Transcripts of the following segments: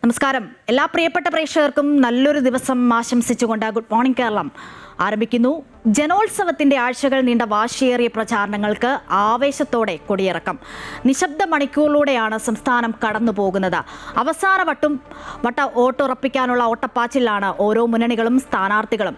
നമസ്കാരം. എല്ലാ പ്രിയപ്പെട്ട പ്രേക്ഷകർക്കും നല്ലൊരു ദിവസം ആശംസിച്ചുകൊണ്ട് ഗുഡ് മോർണിംഗ് കേരളം ആരംഭിക്കുന്നു. ജനോത്സവത്തിന്റെ ആഴ്ചകൾ നീണ്ട വാശിയേറിയ പ്രചാരണങ്ങൾക്ക് ആവേശത്തോടെ കൊടിയിറക്കം. നിശബ്ദ മണിക്കൂറിലൂടെയാണ് സംസ്ഥാനം കടന്നു പോകുന്നത്. അവസാന വട്ട വോട്ടുറപ്പിക്കാനുള്ള ഓട്ടപ്പാച്ചിലാണ് ഓരോ മുന്നണികളും സ്ഥാനാർത്ഥികളും.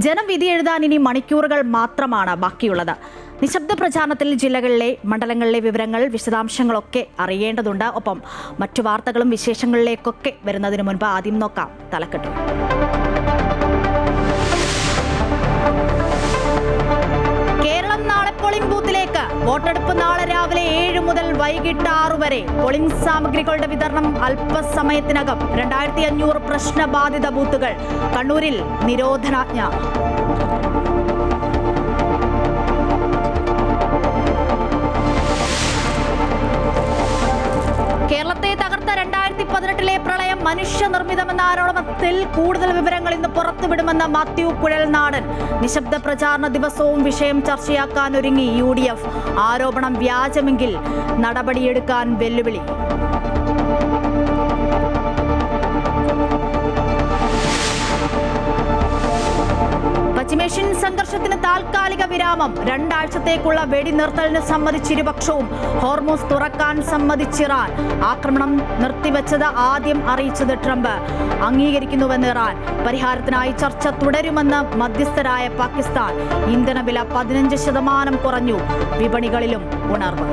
ജനം വിധി എഴുതാൻ ഇനി മണിക്കൂറുകൾ മാത്രമാണ് ബാക്കിയുള്ളത്. നിശബ്ദ പ്രചാരണത്തിൽ ജില്ലകളിലെ മണ്ഡലങ്ങളിലെ വിവരങ്ങൾ വിശദാംശങ്ങളൊക്കെ അറിയേണ്ടതുണ്ട്. ഒപ്പം മറ്റു വാർത്തകളും വിശേഷങ്ങളിലേക്കൊക്കെ വരുന്നതിന് മുൻപ് ആദ്യം നോക്കാം തലക്കെട്ട്. കേരളം നാളെ പോളിംഗ് ബൂത്തിലേക്ക്. വോട്ടെടുപ്പ് നാളെ രാവിലെ 7 മുതൽ വൈകിട്ട് 6 വരെ. പോളിംഗ് സാമഗ്രികളുടെ വിതരണം അല്പസമയത്തിനകം. 2500 പ്രശ്നബാധിത ബൂത്തുകൾ. കണ്ണൂരിൽ നിരോധനാജ്ഞ. കേരളത്തെ തകർത്ത 2018 പ്രളയം മനുഷ്യനിർമ്മിതമെന്ന ആരോപണത്തിൽ കൂടുതൽ വിവരങ്ങൾ ഇന്ന് പുറത്തുവിടുമെന്ന് മാത്യു കുഴൽനാടൻ. നിശബ്ദ പ്രചാരണ ദിവസവും വിഷയം ചർച്ചയാക്കാൻ ഒരുങ്ങി UDF. ആരോപണം വ്യാജമെങ്കിൽ നടപടിയെടുക്കാൻ വെല്ലുവിളി. പശ്ചിമേഷ്യൻ സംഘർഷത്തിന് താൽക്കാലിക വിരാമം. 2 ആഴ്ചത്തേക്കുള്ള വെടിനിർത്തലിന് സമ്മതിച്ചിരുപക്ഷവും. ഹോർമൂസ് തുറക്കാൻ സമ്മതിച്ചിറാൻ. ആക്രമണം നിർത്തിവെച്ചത് ആദ്യം അറിയിച്ചത് ട്രംപ്. അംഗീകരിക്കുന്നുവെന്ന് ഇറാൻ. പരിഹാരത്തിനായി ചർച്ച തുടരുമെന്ന് മധ്യസ്ഥരായ പാകിസ്ഥാൻ. ഇന്ധനവില 15% കുറഞ്ഞു. വിപണികളിലും ഉണർവ്.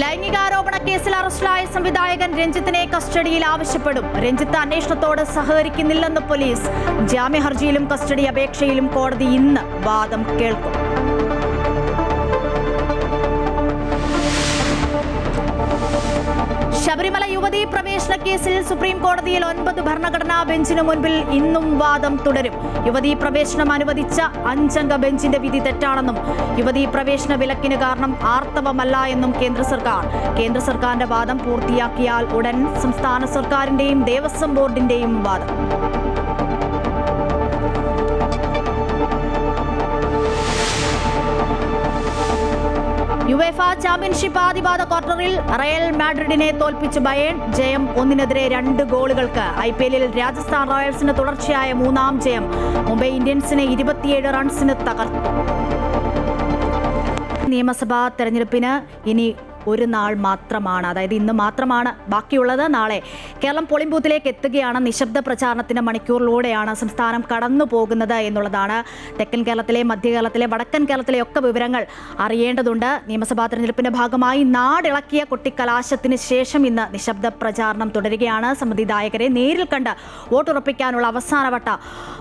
ലൈംഗികാരോപണ കേസിൽ അറസ്റ്റിലായ സംവിധായകൻ രഞ്ജിത്തിനെ കസ്റ്റഡിയിൽ ആവശ്യപ്പെടും. രഞ്ജിത്ത് അന്വേഷണത്തോട് സഹകരിക്കുന്നില്ലെന്ന് പോലീസ്. ജാമ്യ ഹർജിയിലും കസ്റ്റഡി അപേക്ഷയിലും കോടതി ഇന്ന് വാദം കേൾക്കും. ശബരിമല യുവതീ പ്രവേശന കേസിൽ സുപ്രീം കോടതിയിൽ 9 ഭരണഘടനാ ബെഞ്ചിനു മുൻപിൽ ഇന്നും വാദം തുടരും. യുവതീ പ്രവേശനം അനുവദിച്ച 5-അംഗ ബെഞ്ചിന്റെ വിധി തെറ്റാണെന്നും യുവതീ പ്രവേശന വിലക്കിന് കാരണം ആർത്തവമല്ല എന്നും കേന്ദ്ര സർക്കാർ. കേന്ദ്ര സർക്കാരിന്റെ വാദം പൂർത്തിയാക്കിയാൽ ഉടൻ സംസ്ഥാന സർക്കാരിന്റെയും ദേവസ്വം ബോർഡിന്റെയും വാദം. യുവേഫ ചാമ്പ്യൻഷിപ്പ് ആദ്യപാദ ക്വാർട്ടറിൽ റയൽ മാഡ്രിഡിനെ തോൽപ്പിച്ച് ബയേൺ. ജയം 1-നെതിരെ 2 ഗോളുകൾക്ക്. IPL-ൽ രാജസ്ഥാൻ റോയൽസിന് തുടർച്ചയായ 3-ാം ജയം. മുംബൈ ഇന്ത്യൻസിനെ 27 റൺസിന് തകർത്തു. നിയമസഭാ തെരഞ്ഞെടുപ്പിന് ഇനി ഒരു നാൾ മാത്രമാണ്, അതായത് ഇന്ന് മാത്രമാണ് ബാക്കിയുള്ളത്. നാളെ കേരളം പോളിംഗ് ബൂത്തിലേക്ക് എത്തുകയാണ്. നിശബ്ദ പ്രചാരണത്തിന്റെ മണിക്കൂറിലൂടെയാണ് സംസ്ഥാനം കടന്നു പോകുന്നത് എന്നുള്ളതാണ്. തെക്കൻ കേരളത്തിലെ, മധ്യ കേരളത്തിലെ, വടക്കൻ കേരളത്തിലെ ഒക്കെ വിവരങ്ങൾ അറിയേണ്ടതുണ്ട്. നിയമസഭാ തെരഞ്ഞെടുപ്പിന്റെ ഭാഗമായി നാടിളക്കിയ കൊട്ടിക്കലാശത്തിന് ശേഷം ഇന്ന് നിശബ്ദ പ്രചാരണം തുടരുകയാണ്. സമ്മതിദായകരെ നേരിൽ കണ്ട് വോട്ടുറപ്പിക്കാനുള്ള അവസാനവട്ട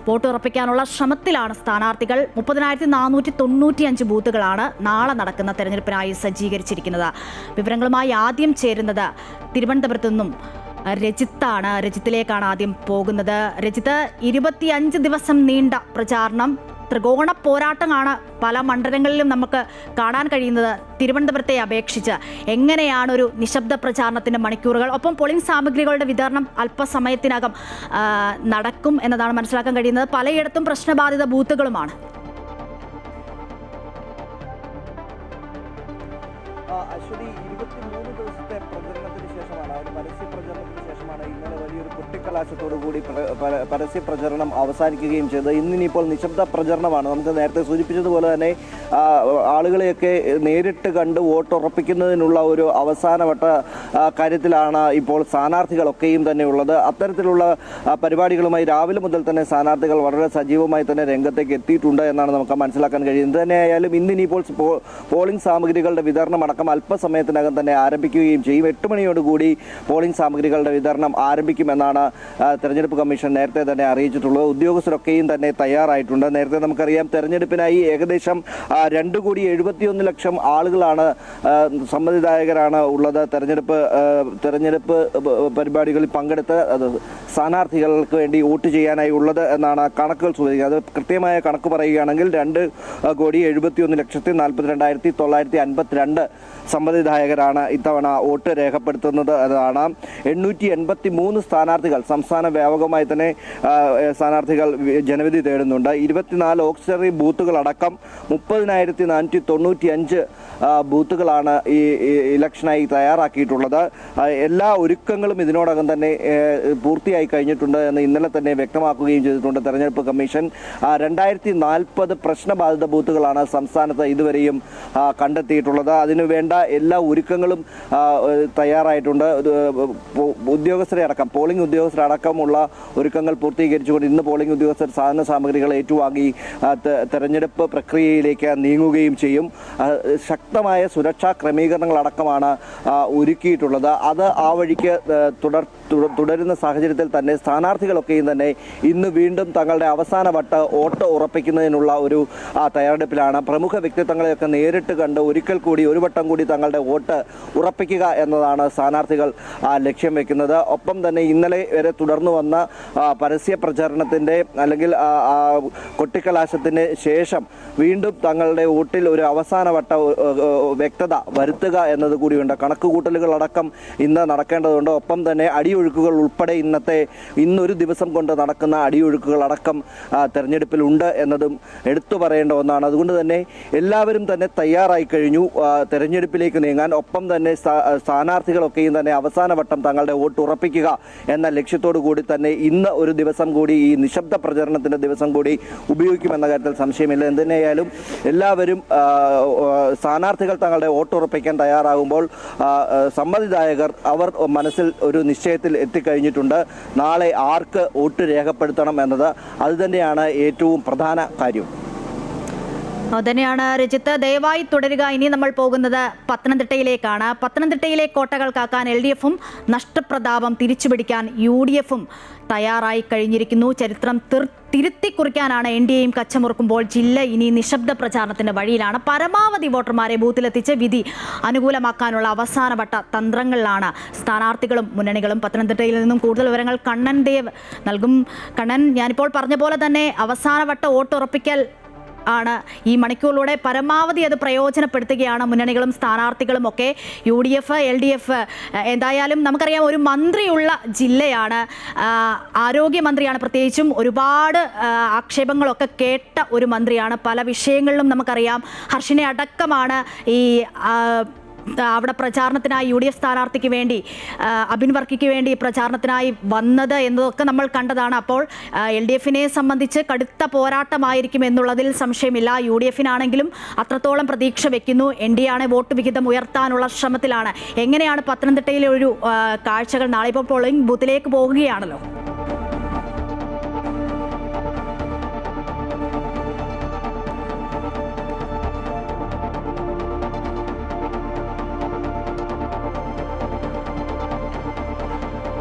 വോട്ടുറപ്പിക്കാനുള്ള ശ്രമത്തിലാണ് സ്ഥാനാർത്ഥികൾ. 30,495 ബൂത്തുകളാണ് നാളെ നടക്കുന്ന തെരഞ്ഞെടുപ്പിനായി സജ്ജീകരിച്ചിരിക്കുന്നത്. വിവരങ്ങളുമായി ആദ്യം ചേരുന്നത് തിരുവനന്തപുരത്തു നിന്നും രജിത്താണ്. രജിത്തിലേക്കാണ് ആദ്യം പോകുന്നത്. രജിത്ത്, 25 ദിവസം നീണ്ട പ്രചാരണം, ത്രികോണ പോരാട്ടമാണ് പല മണ്ഡലങ്ങളിലും നമുക്ക് കാണാൻ കഴിയുന്നത് തിരുവനന്തപുരത്തെ അപേക്ഷിച്ച്. എങ്ങനെയാണ് ഒരു നിശബ്ദ പ്രചാരണത്തിന്റെ മണിക്കൂറുകൾ? ഒപ്പം പോളിംഗ് സാമഗ്രികളുടെ വിതരണം അല്പസമയത്തിനകം നടക്കും എന്നതാണ് മനസ്സിലാക്കാൻ കഴിയുന്നത്. പലയിടത്തും പ്രശ്നബാധിത ബൂത്തുകളുമാണ്. അശ്വതി, 23 ദിവസത്തെ പ്രചരണത്തിന് ശേഷമാണ്, ഒരു പരസ്യ പ്രചരണത്തിന് ശേഷമാണ് ഇന്നലെ വലിയൊരു കൊട്ടിക്കലാശത്തോടു കൂടി പരസ്യ പ്രചരണം അവസാനിക്കുകയും ചെയ്തത്. ഇന്നിനിപ്പോൾ നിശബ്ദ പ്രചരണമാണ്. നമുക്ക് നേരത്തെ സൂചിപ്പിച്ചതുപോലെ തന്നെ ആളുകളെയൊക്കെ നേരിട്ട് കണ്ട് വോട്ടുറപ്പിക്കുന്നതിനുള്ള ഒരു അവസാനവട്ട കാര്യത്തിലാണ് ഇപ്പോൾ സ്ഥാനാർത്ഥികളൊക്കെയും തന്നെ ഉള്ളത്. അത്തരത്തിലുള്ള പരിപാടികളുമായി രാവിലെ മുതൽ തന്നെ സ്ഥാനാർത്ഥികൾ വളരെ സജീവമായി തന്നെ രംഗത്തേക്ക് എത്തിയിട്ടുണ്ട് എന്നാണ് നമുക്ക് മനസ്സിലാക്കാൻ കഴിയുന്നത്. തന്നെയായാലും ഇന്നിനിപ്പോൾ പോളിംഗ് സാമഗ്രികളുടെ വിതരണം അടക്കം അല്പസമയത്തിനകം തന്നെ ആരംഭിക്കുകയും ചെയ്യും. 8 മണിയോടുകൂടി പോളിംഗ് സാമഗ്രികളുടെ വിതരണം ആരംഭിക്കുമെന്നാണ് തെരഞ്ഞെടുപ്പ് കമ്മീഷൻ നേരത്തെ തന്നെ അറിയിച്ചിട്ടുള്ളത്. ഉദ്യോഗസ്ഥരൊക്കെയും തന്നെ തയ്യാറായിട്ടുണ്ട്. നേരത്തെ നമുക്കറിയാം, തെരഞ്ഞെടുപ്പിനായി ഏകദേശം 2,71,00,000 ആളുകളാണ്, സമ്മതിദായകരാണ് ഉള്ളത്. തെരഞ്ഞെടുപ്പ് പരിപാടികളിൽ പങ്കെടുത്ത് സ്ഥാനാർത്ഥികൾക്ക് വേണ്ടി വോട്ട് ചെയ്യാനായി ഉള്ളത് എന്നാണ് കണക്കുകൾ സൂചിപ്പിക്കുന്നത്. അത് കൃത്യമായ കണക്ക് പറയുകയാണെങ്കിൽ 2,71,42,952 സമ്മതിദായകരാണ് ഇത്തവണ വോട്ട് രേഖപ്പെടുത്തുന്നത്. അതാണ് 883 സ്ഥാനാർത്ഥികൾ സംസ്ഥാന വ്യാപകമായി തന്നെ സ്ഥാനാർത്ഥികൾ ജനവിധി തേടുന്നുണ്ട്. 24 ഓക്സിലറി ബൂത്തുകളടക്കം 30,495 ബൂത്തുകളാണ് ഈ ഇലക്ഷനായി തയ്യാറാക്കിയിട്ടുള്ളത്. എല്ലാ ഒരുക്കങ്ങളും ഇതിനോടകം തന്നെ പൂർത്തിയായി കഴിഞ്ഞിട്ടുണ്ട് എന്ന് ഇന്നലെ തന്നെ വ്യക്തമാക്കുകയും ചെയ്തിട്ടുണ്ട് തെരഞ്ഞെടുപ്പ് കമ്മീഷൻ. 2040 പ്രശ്നബാധിത ബൂത്തുകളാണ് സംസ്ഥാനത്ത് ഇതുവരെയും കണ്ടെത്തിയിട്ടുള്ളത്. അതിനു വേണ്ട എല്ലാ ഒരുക്കങ്ങളും തയ്യാറായിട്ടുണ്ട്. ഉദ്യോഗസ്ഥരെ അടക്കം പോളിംഗ് ഉദ്യോഗസ്ഥരടക്കമുള്ള ഒരുക്കങ്ങൾ പൂർത്തീകരിച്ചുകൊണ്ട് ഇന്ന് പോളിംഗ് ഉദ്യോഗസ്ഥർ സാധന സാമഗ്രികൾ ഏറ്റുവാങ്ങി തെരഞ്ഞെടുപ്പ് പ്രക്രിയയിലേക്ക് നീങ്ങുകയും ചെയ്യും. ശക്തമായ സുരക്ഷാ ക്രമീകരണങ്ങളടക്കമാണ് ഒരുക്കിയിട്ടുള്ളത്. അത് ആ വഴിക്ക് തുടരുന്ന സാഹചര്യത്തിൽ തന്നെ സ്ഥാനാർത്ഥികളൊക്കെയും തന്നെ ഇന്ന് വീണ്ടും തങ്ങളുടെ അവസാന വട്ട വോട്ട് ഉറപ്പിക്കുന്നതിനുള്ള ഒരു തയ്യാറെടുപ്പിലാണ്. പ്രമുഖ വ്യക്തിത്വങ്ങളെയൊക്കെ നേരിട്ട് കണ്ട് ഒരിക്കൽ കൂടി ഒരു വട്ടം കൂടി തങ്ങളുടെ വോട്ട് ഉറപ്പിക്കുക എന്നതാണ് സ്ഥാനാർത്ഥികൾ ലക്ഷ്യം വെക്കുന്നത്. ഒപ്പം തന്നെ ഇന്നലെ വരെ തുടർന്നു വന്ന പരസ്യ പ്രചാരണത്തിൻ്റെ അല്ലെങ്കിൽ കൊട്ടിക്കലാശത്തിന് ശേഷം വീണ്ടും തങ്ങളുടെ വോട്ടിൽ ഒരു അവസാന വട്ട വ്യക്തത വരുത്തുക എന്നത് കൂടിയുണ്ട്. കണക്കുകൂട്ടലുകളടക്കം ഇന്ന് നടക്കേണ്ടതുണ്ട്. ഒപ്പം തന്നെ അടിയൊഴുക്കുകൾ ഉൾപ്പെടെ ഇന്നൊരു ദിവസം കൊണ്ട് നടക്കുന്ന അടിയൊഴുക്കുകളടക്കം തെരഞ്ഞെടുപ്പിലുണ്ട് എന്നതും എടുത്തു പറയേണ്ട ഒന്നാണ്. അതുകൊണ്ട് തന്നെ എല്ലാവരും തന്നെ തയ്യാറായി കഴിഞ്ഞു തെരഞ്ഞെടുപ്പിലേക്ക് നീങ്ങാൻ. ഒപ്പം തന്നെ സ്ഥാനാർത്ഥികളൊക്കെയും തന്നെ അവസാന വട്ടം തങ്ങളുടെ വോട്ട് ഉറപ്പിക്കുക എന്ന ലക്ഷ്യത്തോടു കൂടി തന്നെ ഇന്ന് ഒരു ദിവസം കൂടി ഈ നിശബ്ദ പ്രചരണത്തിന്റെ ദിവസം കൂടി ഉപയോഗിക്കുമെന്ന കാര്യത്തിൽ സംശയമില്ല. എന്തിനായാലും എല്ലാവരും സ്ഥാനാർത്ഥികൾ തങ്ങളുടെ വോട്ട് ഉറപ്പിക്കാൻ തയ്യാറാകുമ്പോൾ സമ്മതിദായകർ അവർ മനസ്സിൽ ഒരു നിശ്ചയത്തിൽ എത്തിക്കഴിഞ്ഞിട്ടുണ്ട്. നാളെ ആർക്ക് വോട്ട് രേഖപ്പെടുത്തണം എന്നത് അതുതന്നെയാണ് ഏറ്റവും പ്രധാന കാര്യം. തന്നെയാണ് രജിത്ത്. ദയവായി തുടരുക. ഇനി നമ്മൾ പോകുന്നത് പത്തനംതിട്ടയിലേക്കാണ്. പത്തനംതിട്ടയിലെ കോട്ടകൾ കാക്കാൻ LDFും നഷ്ടപ്രതാപം തിരിച്ചുപിടിക്കാൻ UDFും തയ്യാറായി കഴിഞ്ഞിരിക്കുന്നു. ചരിത്രം തിരുത്തി കുറിക്കാനാണ് NDAയും കച്ചമുറുക്കുമ്പോൾ ജില്ല ഇനി നിശബ്ദ പ്രചാരണത്തിന്റെ വഴിയിലാണ്. പരമാവധി വോട്ടർമാരെ ബൂത്തിലെത്തിച്ച് വിധി അനുകൂലമാക്കാനുള്ള അവസാനവട്ട തന്ത്രങ്ങളിലാണ് സ്ഥാനാർത്ഥികളും മുന്നണികളും. പത്തനംതിട്ടയിൽ നിന്നും കൂടുതൽ വിവരങ്ങൾ കണ്ണൻ ദേവ് നൽകും. കണ്ണൻ, ഞാനിപ്പോൾ പറഞ്ഞ പോലെ തന്നെ അവസാനവട്ട വോട്ട് ഉറപ്പിക്കൽ ആണ് ഈ മണിക്കൂറിലൂടെ പരമാവധി അത് പ്രയോജനപ്പെടുത്തുകയാണ് മുന്നണികളും സ്ഥാനാർത്ഥികളും ഒക്കെ. UDF LDF എന്തായാലും നമുക്കറിയാം ഒരു മന്ത്രിയുള്ള ജില്ലയാണ്, ആരോഗ്യമന്ത്രിയാണ്. പ്രത്യേകിച്ചും ഒരുപാട് ആക്ഷേപങ്ങളൊക്കെ കേട്ട ഒരു മന്ത്രിയാണ്. പല വിഷയങ്ങളിലും നമുക്കറിയാം ഹർഷിനെ അടക്കമാണ് ഈ അവിടെ പ്രചാരണത്തിനായി UDF സ്ഥാനാർത്ഥിക്ക് വേണ്ടി അബിൻ വർക്കിക്ക് വേണ്ടി പ്രചാരണത്തിനായി വന്നത് എന്നതൊക്കെ നമ്മൾ കണ്ടതാണ്. അപ്പോൾ LDFിനെ സംബന്ധിച്ച് കടുത്ത പോരാട്ടമായിരിക്കും എന്നുള്ളതിൽ സംശയമില്ല. UDFിനാണെങ്കിലും അത്രത്തോളം പ്രതീക്ഷ വെക്കുന്നു. NDA ആണ് വോട്ട് വിഹിതം ഉയർത്താനുള്ള ശ്രമത്തിലാണ്. എങ്ങനെയാണ് പത്തനംതിട്ടയിലെ ഒരു കാഴ്ചകൾ? നാളെ ഇപ്പോൾ പോളിംഗ് ബൂത്തിലേക്ക് പോകുകയാണല്ലോ.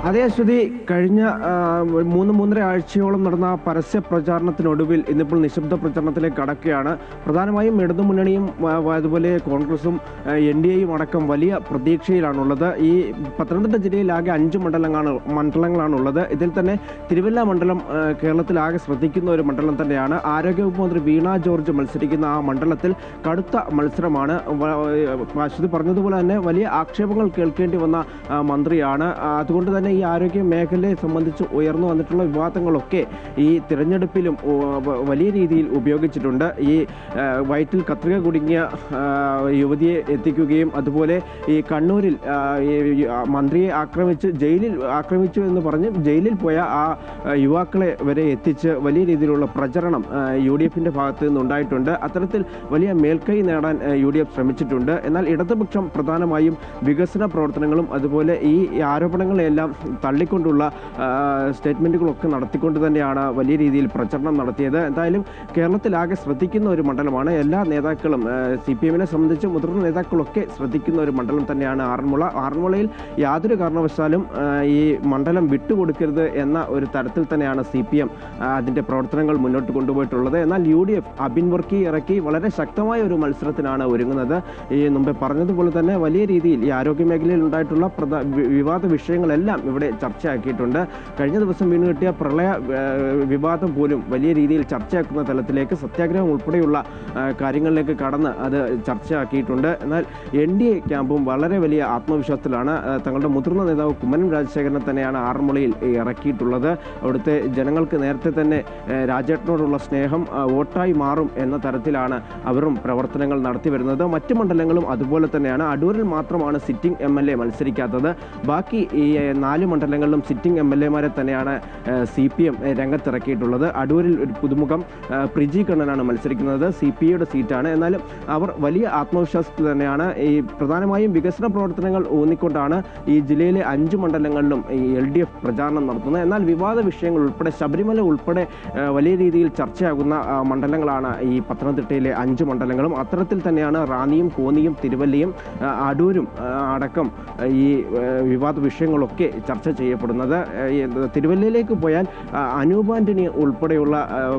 അതേ ശ്രുതി, കഴിഞ്ഞ 3-3.5 ആഴ്ചയോളം നടന്ന പരസ്യ പ്രചാരണത്തിനൊടുവിൽ ഇന്നിപ്പോൾ നിശബ്ദ പ്രചാരണത്തിലേക്ക് കടക്കുകയാണ്. പ്രധാനമായും ഇടതുമുന്നണിയും അതുപോലെ കോൺഗ്രസും NDAയും അടക്കം വലിയ പ്രതീക്ഷയിലാണുള്ളത്. ഈ പത്തനംതിട്ട ജില്ലയിൽ ആകെ 5 മണ്ഡലങ്ങളാണുള്ളത്. ഇതിൽ തന്നെ തിരുവല്ല മണ്ഡലം കേരളത്തിലാകെ ശ്രദ്ധിക്കുന്ന ഒരു മണ്ഡലം തന്നെയാണ്. ആരോഗ്യവകുപ്പ് മന്ത്രി വീണ ജോർജ് മത്സരിക്കുന്ന ആ മണ്ഡലത്തിൽ കടുത്ത മത്സരമാണ്. ശ്രുതി പറഞ്ഞതുപോലെ തന്നെ വലിയ ആക്ഷേപങ്ങൾ കേൾക്കേണ്ടി വന്ന മന്ത്രിയാണ്. അതുകൊണ്ട് തന്നെ ഈ ആരോഗ്യ മേഖലയെ സംബന്ധിച്ച് ഉയർന്നു വന്നിട്ടുള്ള വിവാദങ്ങളൊക്കെ ഈ തിരഞ്ഞെടുപ്പിലും വലിയ രീതിയിൽ ഉപയോഗിച്ചിട്ടുണ്ട്. ഈ വയറ്റിൽ കത്രിക കുടുങ്ങിയ യുവതിയെ എത്തിക്കുകയും അതുപോലെ ഈ കണ്ണൂരിൽ മന്ത്രിയെ ആക്രമിച്ചു എന്ന് പറഞ്ഞ് ജയിലിൽ പോയ ആ യുവാക്കളെ വരെ എത്തിച്ച് വലിയ രീതിയിലുള്ള പ്രചരണം UDFിൻ്റെ ഭാഗത്ത് നിന്നുണ്ടായിട്ടുണ്ട്. അത്തരത്തിൽ വലിയ മേൽക്കൈ നേടാൻ UDF ശ്രമിച്ചിട്ടുണ്ട്. എന്നാൽ ഇടതുപക്ഷം പ്രധാനമായും വികസന പ്രവർത്തനങ്ങളും അതുപോലെ ഈ ആരോപണങ്ങളെല്ലാം തള്ളിക്കൊണ്ടുള്ള സ്റ്റേറ്റ്മെൻറ്റുകളൊക്കെ നടത്തിക്കൊണ്ട് തന്നെയാണ് വലിയ രീതിയിൽ പ്രചരണം നടത്തിയത്. എന്തായാലും കേരളത്തിലാകെ ശ്രദ്ധിക്കുന്ന ഒരു മണ്ഡലമാണ്. എല്ലാ നേതാക്കളും CPMനെ സംബന്ധിച്ച് മുതിർന്ന നേതാക്കളൊക്കെ ശ്രദ്ധിക്കുന്ന ഒരു മണ്ഡലം തന്നെയാണ് ആറന്മുള. ആറന്മുളയിൽ യാതൊരു കാരണവശാലും ഈ മണ്ഡലം വിട്ടുകൊടുക്കരുത് എന്ന ഒരു തരത്തിൽ തന്നെയാണ് CPM അതിൻ്റെ പ്രവർത്തനങ്ങൾ മുന്നോട്ട് കൊണ്ടുപോയിട്ടുള്ളത്. എന്നാൽ UDF അബിൻ വർക്കി ഇറക്കി വളരെ ശക്തമായ ഒരു മത്സരത്തിനാണ് ഒരുങ്ങുന്നത്. ഈ മുമ്പ് പറഞ്ഞതുപോലെ തന്നെ വലിയ രീതിയിൽ ഈ ആരോഗ്യ മേഖലയിൽ ഉണ്ടായിട്ടുള്ള വിവാദ വിഷയങ്ങളെല്ലാം ഇവിടെ അവിടെ ചർച്ചയാക്കിയിട്ടുണ്ട്. കഴിഞ്ഞ ദിവസം വീണ് കിട്ടിയ പ്രളയ വിവാദം പോലും വലിയ രീതിയിൽ ചർച്ചയാക്കുന്ന തലത്തിലേക്ക് സത്യാഗ്രഹം ഉൾപ്പെടെയുള്ള കാര്യങ്ങളിലേക്ക് കടന്ന് അത് ചർച്ചയാക്കിയിട്ടുണ്ട്. എന്നാൽ NDA ക്യാമ്പും വളരെ വലിയ ആത്മവിശ്വാസത്തിലാണ്. തങ്ങളുടെ മുതിർന്ന നേതാവ് കുമ്മനം രാജശേഖരനെ തന്നെയാണ് ആറന്മുളയിൽ ഇറക്കിയിട്ടുള്ളത്. അവിടുത്തെ ജനങ്ങൾക്ക് നേരത്തെ തന്നെ രാജേട്ടനോടുള്ള സ്നേഹം വോട്ടായി മാറും എന്ന തരത്തിലാണ് അവരും പ്രവർത്തനങ്ങൾ നടത്തി വരുന്നത്. മറ്റ് മണ്ഡലങ്ങളും അതുപോലെ തന്നെയാണ്. അടൂരിൽ മാത്രമാണ് സിറ്റിംഗ് MLA മത്സരിക്കാത്തത്. ബാക്കി ഈ 4 മണ്ഡലങ്ങളിലും സിറ്റിംഗ് MLA-മാരെ തന്നെയാണ് CPM രംഗത്തിറക്കിയിട്ടുള്ളത്. അടൂരിൽ ഒരു പുതുമുഖം പ്രിജി കണ്ണനാണ് മത്സരിക്കുന്നത്. CPA-യുടെ സീറ്റാണ്. എന്നാലും അവർ വലിയ ആത്മവിശ്വാസത്തിൽ തന്നെയാണ്. ഈ പ്രധാനമായും വികസന പ്രവർത്തനങ്ങൾ ഊന്നിക്കൊണ്ടാണ് ഈ ജില്ലയിലെ 5 മണ്ഡലങ്ങളിലും ഈ LDF പ്രചാരണം നടത്തുന്നത്. എന്നാൽ വിവാദ വിഷയങ്ങൾ ഉൾപ്പെടെ ശബരിമല ഉൾപ്പെടെ വലിയ രീതിയിൽ ചർച്ചയാകുന്ന മണ്ഡലങ്ങളാണ് ഈ പത്തനംതിട്ടയിലെ 5 മണ്ഡലങ്ങളും. അത്തരത്തിൽ തന്നെയാണ് റാന്നിയും കോന്നിയും തിരുവല്ലയും അടൂരും അടക്കം ഈ വിവാദ വിഷയങ്ങളൊക്കെ ചർച്ച ചെയ്യപ്പെടുന്നത്. തിരുവല്ലയിലേക്ക് പോയാൽ അനൂപ് ആന്റണി ഉൾപ്പെടെയുള്ള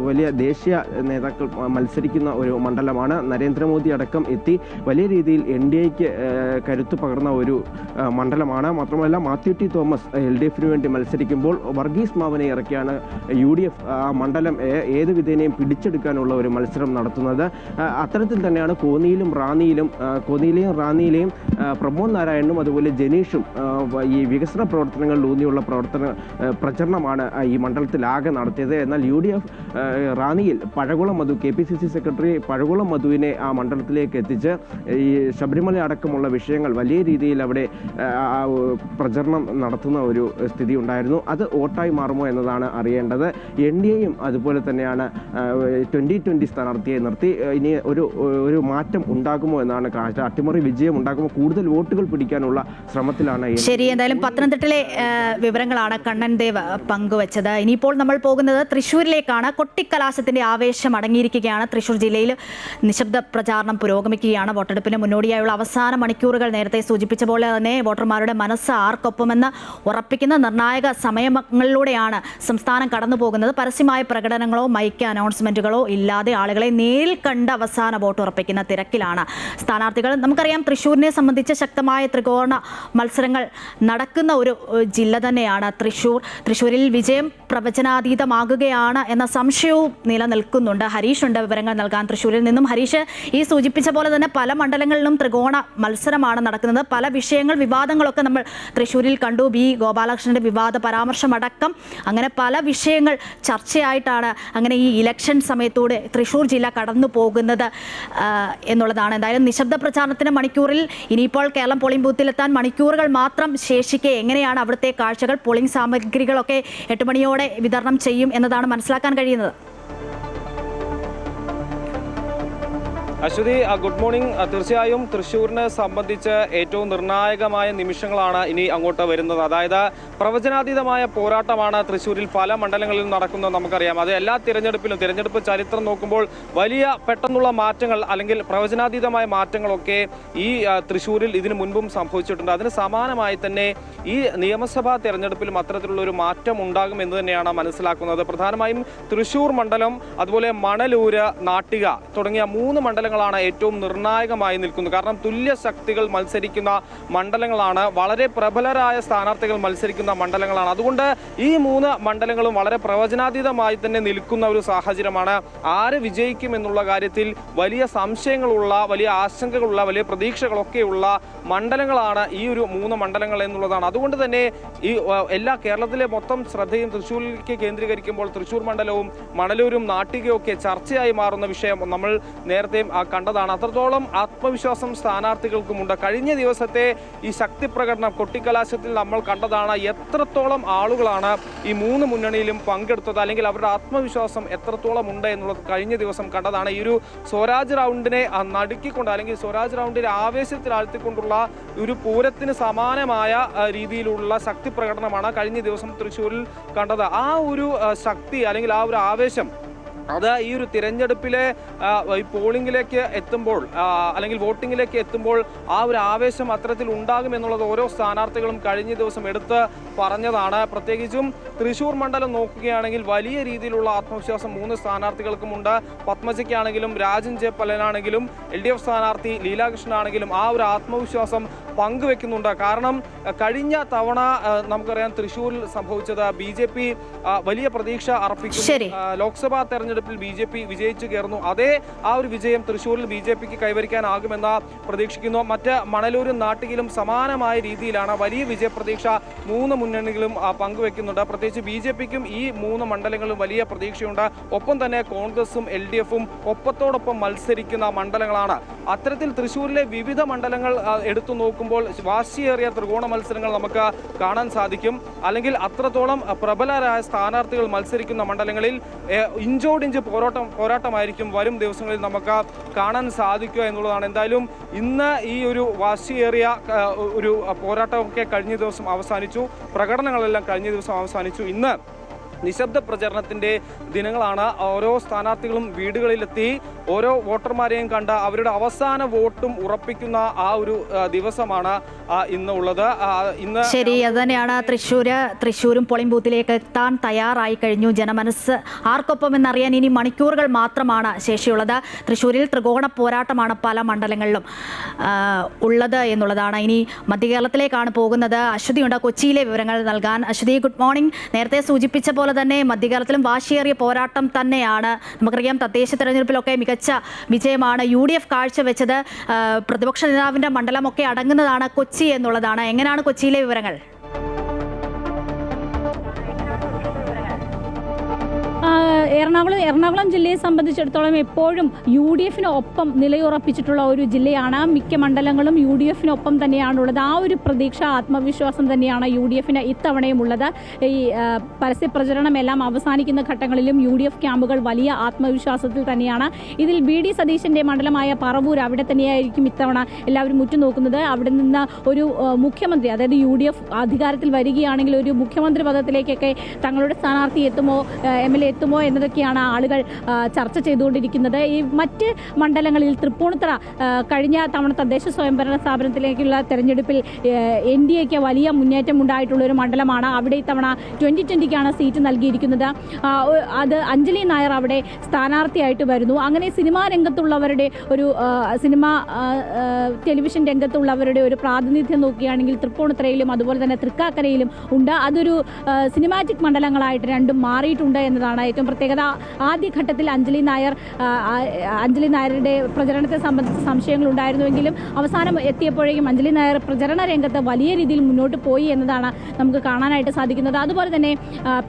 വലിയ ദേശീയ നേതാക്കൾ മത്സരിക്കുന്ന ഒരു മണ്ഡലമാണ്. നരേന്ദ്രമോദി അടക്കം എത്തി വലിയ രീതിയിൽ NDA-ക്ക് കരുത്തു പകർന്ന ഒരു മണ്ഡലമാണ്. മാത്രമല്ല മാത്യു ടി തോമസ് LDF-ന് വേണ്ടി മത്സരിക്കുമ്പോൾ വർഗീസ് മാവനെ ഇറക്കിയാണ് UDF ആ മണ്ഡലം ഏത് വിധേനയും പിടിച്ചെടുക്കാനുള്ള ഒരു മത്സരം നടത്തുന്നത്. അത്തരത്തിൽ തന്നെയാണ് കോന്നിയിലെയും റാന്നിയിലെയും പ്രമോദ് നാരായണനും അതുപോലെ ജനീഷും ഈ വികസന പ്രവർത്തനങ്ങളിൽ ഊന്നിയുള്ള പ്രചരണമാണ് ഈ മണ്ഡലത്തിലാകെ നടത്തിയത്. എന്നാൽ UDF റാന്നിയിൽ പഴകുളം മധു KPCC സെക്രട്ടറി പഴകുളം മധുവിനെ ആ മണ്ഡലത്തിലേക്ക് എത്തിച്ച് ഈ ശബരിമല അടക്കമുള്ള വിഷയങ്ങൾ വലിയ രീതിയിൽ അവിടെ പ്രചരണം നടത്തുന്ന ഒരു സ്ഥിതി ഉണ്ടായിരുന്നു. അത് വോട്ടായി മാറുമോ എന്നതാണ് അറിയേണ്ടത്. NDA-യും അതുപോലെ തന്നെയാണ് 2020 സ്ഥാനാർത്ഥിയെ നിർത്തി. ഇനി ഒരു മാറ്റം ഉണ്ടാകുമോ എന്നാണ് കാഴ്ച. അട്ടിമറി വിജയം ഉണ്ടാകുമോ, കൂടുതൽ വോട്ടുകൾ പിടിക്കാനുള്ള ശ്രമത്തിലാണ്. ശരി, എന്തായാലും പത്തനംതിട്ടയിലെ വിവരങ്ങളാണ് കണ്ണൻ ദേവ് പങ്കുവച്ചത്. ഇനിയിപ്പോൾ നമ്മൾ പോകുന്നത് തൃശ്ശൂരിലേക്കാണ്. കൊട്ടിക്കലാശത്തിന്റെ ആവേശം അടങ്ങിയിരിക്കുകയാണ്. തൃശ്ശൂർ ജില്ലയിൽ നിശബ്ദ പ്രചാരണം പുരോഗമിക്കുകയാണ്. വോട്ടെടുപ്പിന് മുന്നോടിയായുള്ള അവസാന മണിക്കൂറുകൾ നേരത്തെ സൂചിപ്പിച്ച പോലെ തന്നെ വോട്ടർമാരുടെ മനസ്സ് ആർക്കൊപ്പമെന്ന് ഉറപ്പിക്കുന്ന നിർണായക സമയങ്ങളിലൂടെയാണ് സംസ്ഥാനം കടന്നു പോകുന്നത്. പരസ്യമായ പ്രകടനങ്ങളോ മൈക്ക് അനൗൺസ്മെന്റുകളോ ഇല്ലാതെ ആളുകളെ നേരിൽ കണ്ട് അവസാന വോട്ട് ഉറപ്പിക്കുന്ന തിരക്കിലാണ് സ്ഥാനാർത്ഥികൾ. നമുക്കറിയാം തൃശ്ശൂരിനെ സംബന്ധിച്ച് ശക്തമായ ത്രികോണ മത്സരങ്ങൾ നടക്കുന്ന ഒരു ജില്ല തന്നെയാണ് തൃശ്ശൂർ. തൃശ്ശൂരിൽ വിജയം പ്രവചനാതീതമാകുകയാണ് എന്ന സംശയവും നിലനിൽക്കുന്നുണ്ട്. ഹരീഷ് ഉണ്ട് വിവരങ്ങൾ നൽകാൻ തൃശ്ശൂരിൽ നിന്നും. ഹരീഷ്, ഈ സൂചിപ്പിച്ച പോലെ തന്നെ പല മണ്ഡലങ്ങളിലും ത്രികോണ മത്സരമാണ് നടക്കുന്നത്. പല വിഷയങ്ങൾ വിവാദങ്ങളൊക്കെ നമ്മൾ തൃശ്ശൂരിൽ കണ്ടു. B. ഗോപാലകൃഷ്ണന്റെ വിവാദ പരാമർശമടക്കം അങ്ങനെ പല വിഷയങ്ങൾ ചർച്ചയായിട്ടാണ് അങ്ങനെ ഈ ഇലക്ഷൻ സമയത്തൂടെ തൃശ്ശൂർ ജില്ല കടന്നു പോകുന്നത് എന്നുള്ളതാണ്. എന്തായാലും നിശബ്ദ പ്രചാരണത്തിന് മണിക്കൂറിൽ ഇനിയിപ്പോൾ കേരളം പോളിംഗ് ബൂത്തിലെത്താൻ മണിക്കൂറുകൾ മാത്രം ശേഷിക്കെ എങ്ങനെയാണ് അവിടുത്തെ കാഴ്ചകൾ? പോളിംഗ് സാമഗ്രികളൊക്കെ 8 മണിയോടെ വിതരണം ചെയ്യും എന്നതാണ് മനസ്സിലാക്കാൻ കഴിയുന്നത്. Aswathi, good morning. തീർച്ചയായും തൃശ്ശൂരിനെ സംബന്ധിച്ച് ഏറ്റവും നിർണായകമായ നിമിഷങ്ങളാണ് ഇനി അങ്ങോട്ട് വരുന്നത്. അതായത് പ്രവചനാതീതമായ പോരാട്ടമാണ് തൃശ്ശൂരിൽ പല മണ്ഡലങ്ങളിലും നടക്കുന്നത് നമുക്കറിയാം. അത് എല്ലാ തിരഞ്ഞെടുപ്പ് ചരിത്രം നോക്കുമ്പോൾ വലിയ പെട്ടെന്നുള്ള മാറ്റങ്ങൾ അല്ലെങ്കിൽ പ്രവചനാതീതമായ മാറ്റങ്ങളൊക്കെ ഈ തൃശ്ശൂരിൽ ഇതിനു മുൻപും സംഭവിച്ചിട്ടുണ്ട്. അതിന് സമാനമായി തന്നെ ഈ നിയമസഭാ തിരഞ്ഞെടുപ്പിലും അത്തരത്തിലുള്ള ഒരു മാറ്റം ഉണ്ടാകും എന്ന് തന്നെയാണ് മനസ്സിലാക്കുന്നത്. പ്രധാനമായും തൃശ്ശൂർ മണ്ഡലം, അതുപോലെ മണലൂര്, നാട്ടിക തുടങ്ങിയ 3 മണ്ഡലങ്ങളാണ് ഏറ്റവും നിർണായകമായി നിൽക്കുന്നത്. കാരണം തുല്യ ശക്തികൾ മത്സരിക്കുന്ന മണ്ഡലങ്ങളാണ്, വളരെ പ്രബലരായ സ്ഥാനാർത്ഥികൾ മത്സരിക്കുന്ന മണ്ഡലങ്ങളാണ്. അതുകൊണ്ട് ഈ 3 മണ്ഡലങ്ങളും വളരെ പ്രവചനാതീതമായി തന്നെ നിൽക്കുന്ന ഒരു സാഹചര്യമാണ്. ആര് വിജയിക്കും എന്നുള്ള കാര്യത്തിൽ വലിയ സംശയങ്ങളുള്ള, വലിയ ആശങ്കകളുള്ള, വലിയ പ്രതീക്ഷകളൊക്കെയുള്ള മണ്ഡലങ്ങളാണ് ഈ ഒരു 3 മണ്ഡലങ്ങൾ എന്നുള്ളതാണ്. അതുകൊണ്ട് തന്നെ ഈ എല്ലാ കേരളത്തിലെ മൊത്തം ശ്രദ്ധയും തൃശ്ശൂരിലേക്ക് കേന്ദ്രീകരിക്കുമ്പോൾ തൃശ്ശൂർ മണ്ഡലവും മണലൂരും നാട്ടികയും ഒക്കെ ചർച്ചയായി മാറുന്ന വിഷയം നമ്മൾ നേരത്തെ കണ്ടതാണ്. അത്രത്തോളം ആത്മവിശ്വാസം സ്ഥാനാർത്ഥികൾക്കുമുണ്ട്. കഴിഞ്ഞ ദിവസത്തെ ഈ ശക്തി പ്രകടനം കൊട്ടിക്കലാശത്തിൽ നമ്മൾ കണ്ടതാണ്. എത്രത്തോളം ആളുകളാണ് ഈ 3 മുന്നണിയിലും പങ്കെടുത്തത്, അല്ലെങ്കിൽ അവരുടെ ആത്മവിശ്വാസം എത്രത്തോളം ഉണ്ട് എന്നുള്ളത് കഴിഞ്ഞ ദിവസം കണ്ടതാണ്. ഈ ഒരു സ്വരാജ് റൗണ്ടിനെ നടുക്കിക്കൊണ്ട്, അല്ലെങ്കിൽ സ്വരാജ് റൗണ്ടിനെ ആവേശത്തിലാഴ്ത്തിക്കൊണ്ടുള്ള ഒരു പൂരത്തിന് സമാനമായ രീതിയിലുള്ള ശക്തി പ്രകടനമാണ് കഴിഞ്ഞ ദിവസം തൃശ്ശൂരിൽ കണ്ടത്. ആ ഒരു ശക്തി അല്ലെങ്കിൽ ആ ഒരു ആവേശം അത് ഈ ഒരു തിരഞ്ഞെടുപ്പിലെ ഈ പോളിംഗിലേക്ക് എത്തുമ്പോൾ അല്ലെങ്കിൽ വോട്ടിങ്ങിലേക്ക് എത്തുമ്പോൾ ആ ഒരു ആവേശം അത്തരത്തിൽ ഉണ്ടാകുമെന്നുള്ളത് ഓരോ സ്ഥാനാർത്ഥികളും കഴിഞ്ഞ ദിവസം എടുത്ത് പറഞ്ഞതാണ്. പ്രത്യേകിച്ചും തൃശ്ശൂർ മണ്ഡലം നോക്കുകയാണെങ്കിൽ വലിയ രീതിയിലുള്ള ആത്മവിശ്വാസം 3 സ്ഥാനാർത്ഥികൾക്കുമുണ്ട്. പത്മജയ്ക്കാണെങ്കിലും രാജൻ ജെ പല്ലനാണെങ്കിലും LDF സ്ഥാനാർത്ഥി ലീലാകൃഷ്ണനാണെങ്കിലും ആ ഒരു ആത്മവിശ്വാസം പങ്കുവെക്കുന്നുണ്ട്. കാരണം കഴിഞ്ഞ തവണ നമുക്കറിയാം തൃശ്ശൂരിൽ സംഭവിച്ചത് BJP വലിയ പ്രതീക്ഷ അർപ്പിക്കുന്നു. ലോക്സഭാ തെരഞ്ഞെടുപ്പിൽ BJP വിജയിച്ചു കയറുന്നു. അതേ ആ ഒരു വിജയം തൃശ്ശൂരിൽ BJPക്ക് കൈവരിക്കാനാകുമെന്ന് പ്രതീക്ഷിക്കുന്നു. മറ്റ് മണലൂരും നാട്ടിലും സമാനമായ രീതിയിലാണ് വലിയ വിജയപ്രതീക്ഷ 3 മുന്നണികളും പങ്കുവെക്കുന്നുണ്ട്. പ്രത്യേകിച്ച് BJPക്കും ഈ 3 മണ്ഡലങ്ങളും വലിയ പ്രതീക്ഷയുണ്ട്. ഒപ്പം തന്നെ കോൺഗ്രസും LDFും ഒപ്പത്തോടൊപ്പം മത്സരിക്കുന്ന മണ്ഡലങ്ങളാണ്. അത്തരത്തിൽ തൃശ്ശൂരിലെ വിവിധ മണ്ഡലങ്ങൾ എടുത്തു നോക്കുമ്പോൾ വാശിയേറിയ ത്രികോണ മത്സരങ്ങൾ നമുക്ക് കാണാൻ സാധിക്കും. അല്ലെങ്കിൽ അത്രത്തോളം പ്രബലരായ സ്ഥാനാർത്ഥികൾ മത്സരിക്കുന്ന മണ്ഡലങ്ങളിൽ ഇഞ്ചോടിഞ്ച് പോരാട്ടമായിരിക്കും വരും ദിവസങ്ങളിൽ നമുക്ക് കാണാൻ സാധിക്കുക എന്നുള്ളതാണ്. എന്തായാലും ഇന്ന് ഈ ഒരു വാശിയേറിയ ഒരു പോരാട്ടമൊക്കെ കഴിഞ്ഞ ദിവസം അവസാനിച്ചു. പ്രകടനങ്ങളെല്ലാം കഴിഞ്ഞ ദിവസം അവസാനിച്ചു. ഇന്ന് നിശബ്ദ പ്രചരണത്തിൻ്റെ ദിനങ്ങളാണ്. ഓരോ സ്ഥാനാർത്ഥികളും വീടുകളിലെത്തി ഓരോ വോട്ടർമാരെയും കണ്ട് അവരുടെ അവസാന വോട്ടും ഉറപ്പിക്കുന്ന ആ ഒരു ദിവസമാണ് ഇന്ന് ഉള്ളത്. ഇന്ന് ശരി, അത് തന്നെയാണ്. തൃശ്ശൂരും പോളിംഗ് ബൂത്തിലേക്ക് എത്താൻ തയ്യാറായി കഴിഞ്ഞു ജനമനസ്സ്. ആർക്കൊപ്പം എന്നറിയാൻ ഇനി മണിക്കൂറുകൾ മാത്രമാണ് ശേഷിയുള്ളത്. തൃശ്ശൂരിൽ ത്രികോണ പോരാട്ടമാണ് പല മണ്ഡലങ്ങളിലും ഉള്ളത് എന്നുള്ളതാണ്. ഇനി മധ്യകേരളത്തിലേക്കാണ് പോകുന്നത്. അശ്വതിയുണ്ട് കൊച്ചിയിലെ വിവരങ്ങൾ നൽകാൻ. Aswathi, good morning. നേരത്തെ സൂചിപ്പിച്ച പോലെ തന്നെ മധ്യകേരളത്തിലും വാശിയേറിയ പോരാട്ടം തന്നെയാണ്. നമുക്കറിയാം തദ്ദേശ തെരഞ്ഞെടുപ്പിലൊക്കെ മികച്ച വിജയമാണ് UDF കാഴ്ചവെച്ചത്. പ്രതിപക്ഷ നേതാവിൻ്റെ മണ്ഡലമൊക്കെ അടങ്ങുന്നതാണ് കൊച്ചി എന്നുള്ളതാണ്. എങ്ങനെയാണ് കൊച്ചിയിലെ വിവരങ്ങൾ? എറണാകുളം ജില്ലയെ സംബന്ധിച്ചിടത്തോളം എപ്പോഴും UDFന് ഒപ്പം നിലയുറപ്പിച്ചിട്ടുള്ള ഒരു ജില്ലയാണ്. മിക്ക മണ്ഡലങ്ങളും UDFനൊപ്പം തന്നെയാണുള്ളത്. ആ ഒരു പ്രതീക്ഷ, ആത്മവിശ്വാസം തന്നെയാണ് UDFന് ഇത്തവണയും ഉള്ളത്. ഈ പരസ്യപ്രചരണം എല്ലാം അവസാനിക്കുന്ന ഘട്ടങ്ങളിലും UDF ക്യാമ്പുകൾ വലിയ ആത്മവിശ്വാസത്തിൽ തന്നെയാണ്. ഇതിൽ BD സതീശൻ്റെ മണ്ഡലമായ പറവൂർ, അവിടെ തന്നെയായിരിക്കും ഇത്തവണ എല്ലാവരും ഉറ്റുനോക്കുന്നത്. അവിടെ നിന്ന് ഒരു മുഖ്യമന്ത്രി, അതായത് UDF അധികാരത്തിൽ വരികയാണെങ്കിൽ ഒരു മുഖ്യമന്ത്രി പദത്തിലേക്കൊക്കെ തങ്ങളുടെ സ്ഥാനാർത്ഥി എത്തുമോ, MLA എത്തുമോ എന്നതൊക്കെയാണ് ആളുകൾ ചർച്ച ചെയ്തുകൊണ്ടിരിക്കുന്നത്. ഈ മറ്റ് മണ്ഡലങ്ങളിൽ തൃപ്പൂണിത്തുറ കഴിഞ്ഞ തവണ തദ്ദേശ സ്വയംഭരണ സ്ഥാപനത്തിലേക്കുള്ള തെരഞ്ഞെടുപ്പിൽ NDAക്ക് വലിയ മുന്നേറ്റം ഉണ്ടായിട്ടുള്ള ഒരു മണ്ഡലമാണ്. അവിടെ ഇത്തവണ 2020ക്കാണ് സീറ്റ് നൽകിയിരിക്കുന്നത്. അത് അഞ്ജലി നായർ അവിടെ സ്ഥാനാർത്ഥിയായിട്ട് വരുന്നു. അങ്ങനെ സിനിമാ രംഗത്തുള്ളവരുടെ ഒരു ടെലിവിഷൻ രംഗത്തുള്ളവരുടെ ഒരു പ്രാതിനിധ്യം നോക്കുകയാണെങ്കിൽ തൃപ്പൂണിത്തുറയിലും അതുപോലെ തന്നെ തൃക്കാക്കരയിലും ഉണ്ട്. അതൊരു സിനിമാറ്റിക് മണ്ഡലങ്ങളായിട്ട് രണ്ടും മാറിയിട്ടുണ്ട് എന്നതാണ് ഏറ്റവും പ്രത്യേകത. ആദ്യഘട്ടത്തിൽ അഞ്ജലി നായരുടെ പ്രചരണത്തെ സംബന്ധിച്ച് സംശയങ്ങൾ ഉണ്ടായിരുന്നുവെങ്കിലും അവസാനം എത്തിയപ്പോഴേക്കും അഞ്ജലി നായർ പ്രചരണ രംഗത്ത് വലിയ രീതിയിൽ മുന്നോട്ട് പോയി എന്നതാണ് നമുക്ക് കാണാനായിട്ട് സാധിക്കുന്നത്. അതുപോലെ തന്നെ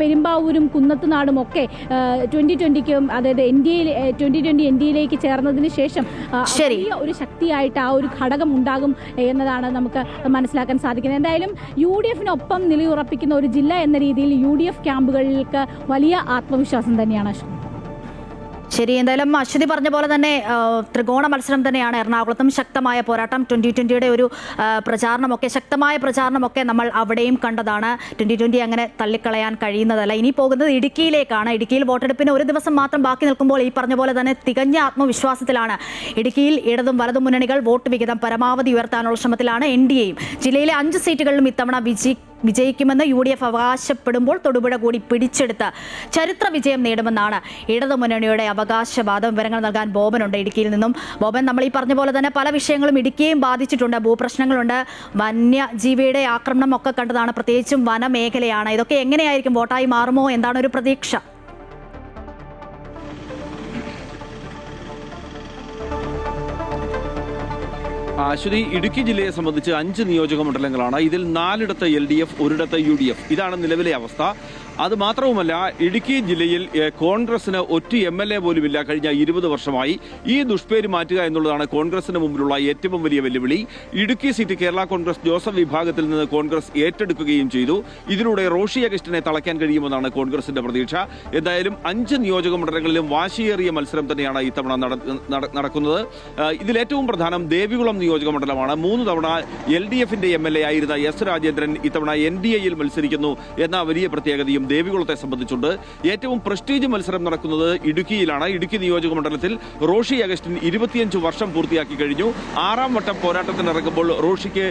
പെരുമ്പാവൂരും കുന്നത്തുനാടും ഒക്കെ 2020ക്കും, അതായത് 2020 NDAയിലേക്ക് ചേർന്നതിന് ശേഷം വലിയ ഒരു ശക്തിയായിട്ട് ആ ഒരു ഘടകം ഉണ്ടാകും എന്നതാണ് നമുക്ക് മനസ്സിലാക്കാൻ സാധിക്കുന്നത്. എന്തായാലും UDFനൊപ്പം നിലയുറപ്പിക്കുന്ന ഒരു ജില്ല എന്ന രീതിയിൽ UDF ക്യാമ്പുകൾക്ക് വലിയ ആത്മവിശ്വാസം തന്നെയാണ്. ശരി, എന്തായാലും അശ്വതി പറഞ്ഞ പോലെ തന്നെ ത്രികോണ മത്സരം തന്നെയാണ് എറണാകുളത്തും. ശക്തമായ പോരാട്ടം, 2020യുടെ ഒരു ശക്തമായ പ്രചാരണമൊക്കെ നമ്മൾ അവിടെയും കണ്ടതാണ്. 2020 അങ്ങനെ തള്ളിക്കളയാൻ കഴിയുന്നതല്ല. ഇനി പോകുന്നത് ഇടുക്കിയിലേക്കാണ്. ഇടുക്കിയിൽ വോട്ടെടുപ്പിന് ഒരു ദിവസം മാത്രം ബാക്കി നിൽക്കുമ്പോൾ ഈ പറഞ്ഞ പോലെ തന്നെ തികഞ്ഞ ആത്മവിശ്വാസത്തിലാണ് ഇടുക്കിയിൽ ഇടതും വലതും മുന്നണികൾ. വോട്ട് വിഹിതം പരമാവധി ഉയർത്താനുള്ള ശ്രമത്തിലാണ് NDAയും. ജില്ലയിലെ 5 സീറ്റുകളിലും ഇത്തവണ വിജയിക്കുമെന്ന് UDF അവകാശപ്പെടുമ്പോൾ തൊടുപുഴ കൂടി പിടിച്ചെടുത്ത് ചരിത്ര വിജയം നേടുമെന്നാണ് ഇടതുമുന്നണിയുടെ അവകാശവാദം. വിവരങ്ങൾ നൽകാൻ ബോബനുണ്ട് ഇടുക്കിയിൽ നിന്നും. ബോബൻ, നമ്മൾ ഈ പറഞ്ഞ പോലെ തന്നെ പല വിഷയങ്ങളും ഇടുക്കിയെയും ബാധിച്ചിട്ടുണ്ട്. ഭൂപ്രശ്നങ്ങളുണ്ട്, വന്യജീവിയുടെ ആക്രമണം ഒക്കെ കണ്ടതാണ്. പ്രത്യേകിച്ചും വനമേഖലയാണ്. ഇതൊക്കെ എങ്ങനെയായിരിക്കും, വോട്ടായി മാറുമോ? എന്താണ് ഒരു പ്രതീക്ഷ? അശ്വതി, ഇടുക്കി ജില്ലയെ സംബന്ധിച്ച് 5 നിയോജക മണ്ഡലങ്ങളാണ്. ഇതിൽ 4ഇടത്ത് LDF, 1ഇടത്ത് UDF. ഇതാണ് നിലവിലെ അവസ്ഥ. അത് മാത്രവുമല്ല, ഇടുക്കി ജില്ലയിൽ കോൺഗ്രസിന് ഒറ്റ MLA പോലുമില്ല കഴിഞ്ഞ 20 വർഷമായി. ഈ ദുഷ്പേര് മാറ്റുക എന്നുള്ളതാണ് കോൺഗ്രസിന് മുമ്പിലുള്ള ഏറ്റവും വലിയ വെല്ലുവിളി. ഇടുക്കി സീറ്റ് കേരള കോൺഗ്രസ് ജോസഫ് വിഭാഗത്തിൽ നിന്ന് കോൺഗ്രസ് ഏറ്റെടുക്കുകയും ചെയ്തു. ഇതിലൂടെ റോഷി അഗസ്റ്റിനെ തളയ്ക്കാൻ കഴിയുമെന്നാണ് കോൺഗ്രസിന്റെ പ്രതീക്ഷ. എന്തായാലും 5 നിയോജക മണ്ഡലങ്ങളിലും വാശിയേറിയ മത്സരം തന്നെയാണ് ഇത്തവണ നടക്കുന്നത്. ഇതിലേറ്റവും പ്രധാനം ദേവികുളം നിയോജക മണ്ഡലമാണ്. 3 തവണ LDFന്റെ MLA ആയിരുന്ന S രാജേന്ദ്രൻ ഇത്തവണ NDAയിൽ മത്സരിക്കുന്നു എന്ന വലിയ പ്രത്യേകതയും എന്തായാലും ദേവികുളത്തെ സംബന്ധിച്ചുണ്ട്. ഏറ്റവും പ്രസ്റ്റീജ് മത്സരം നടക്കുന്നത് ഇടുക്കിയിലാണ്. ഇടുക്കി നിയോജക മണ്ഡലത്തിൽ റോഷി അഗസ്റ്റിൻ 25 വർഷം പൂർത്തിയാക്കി കഴിഞ്ഞു. 6ാം വട്ടം പോരാട്ടത്തിനിറങ്ങുമ്പോൾ റോഷിക്ക്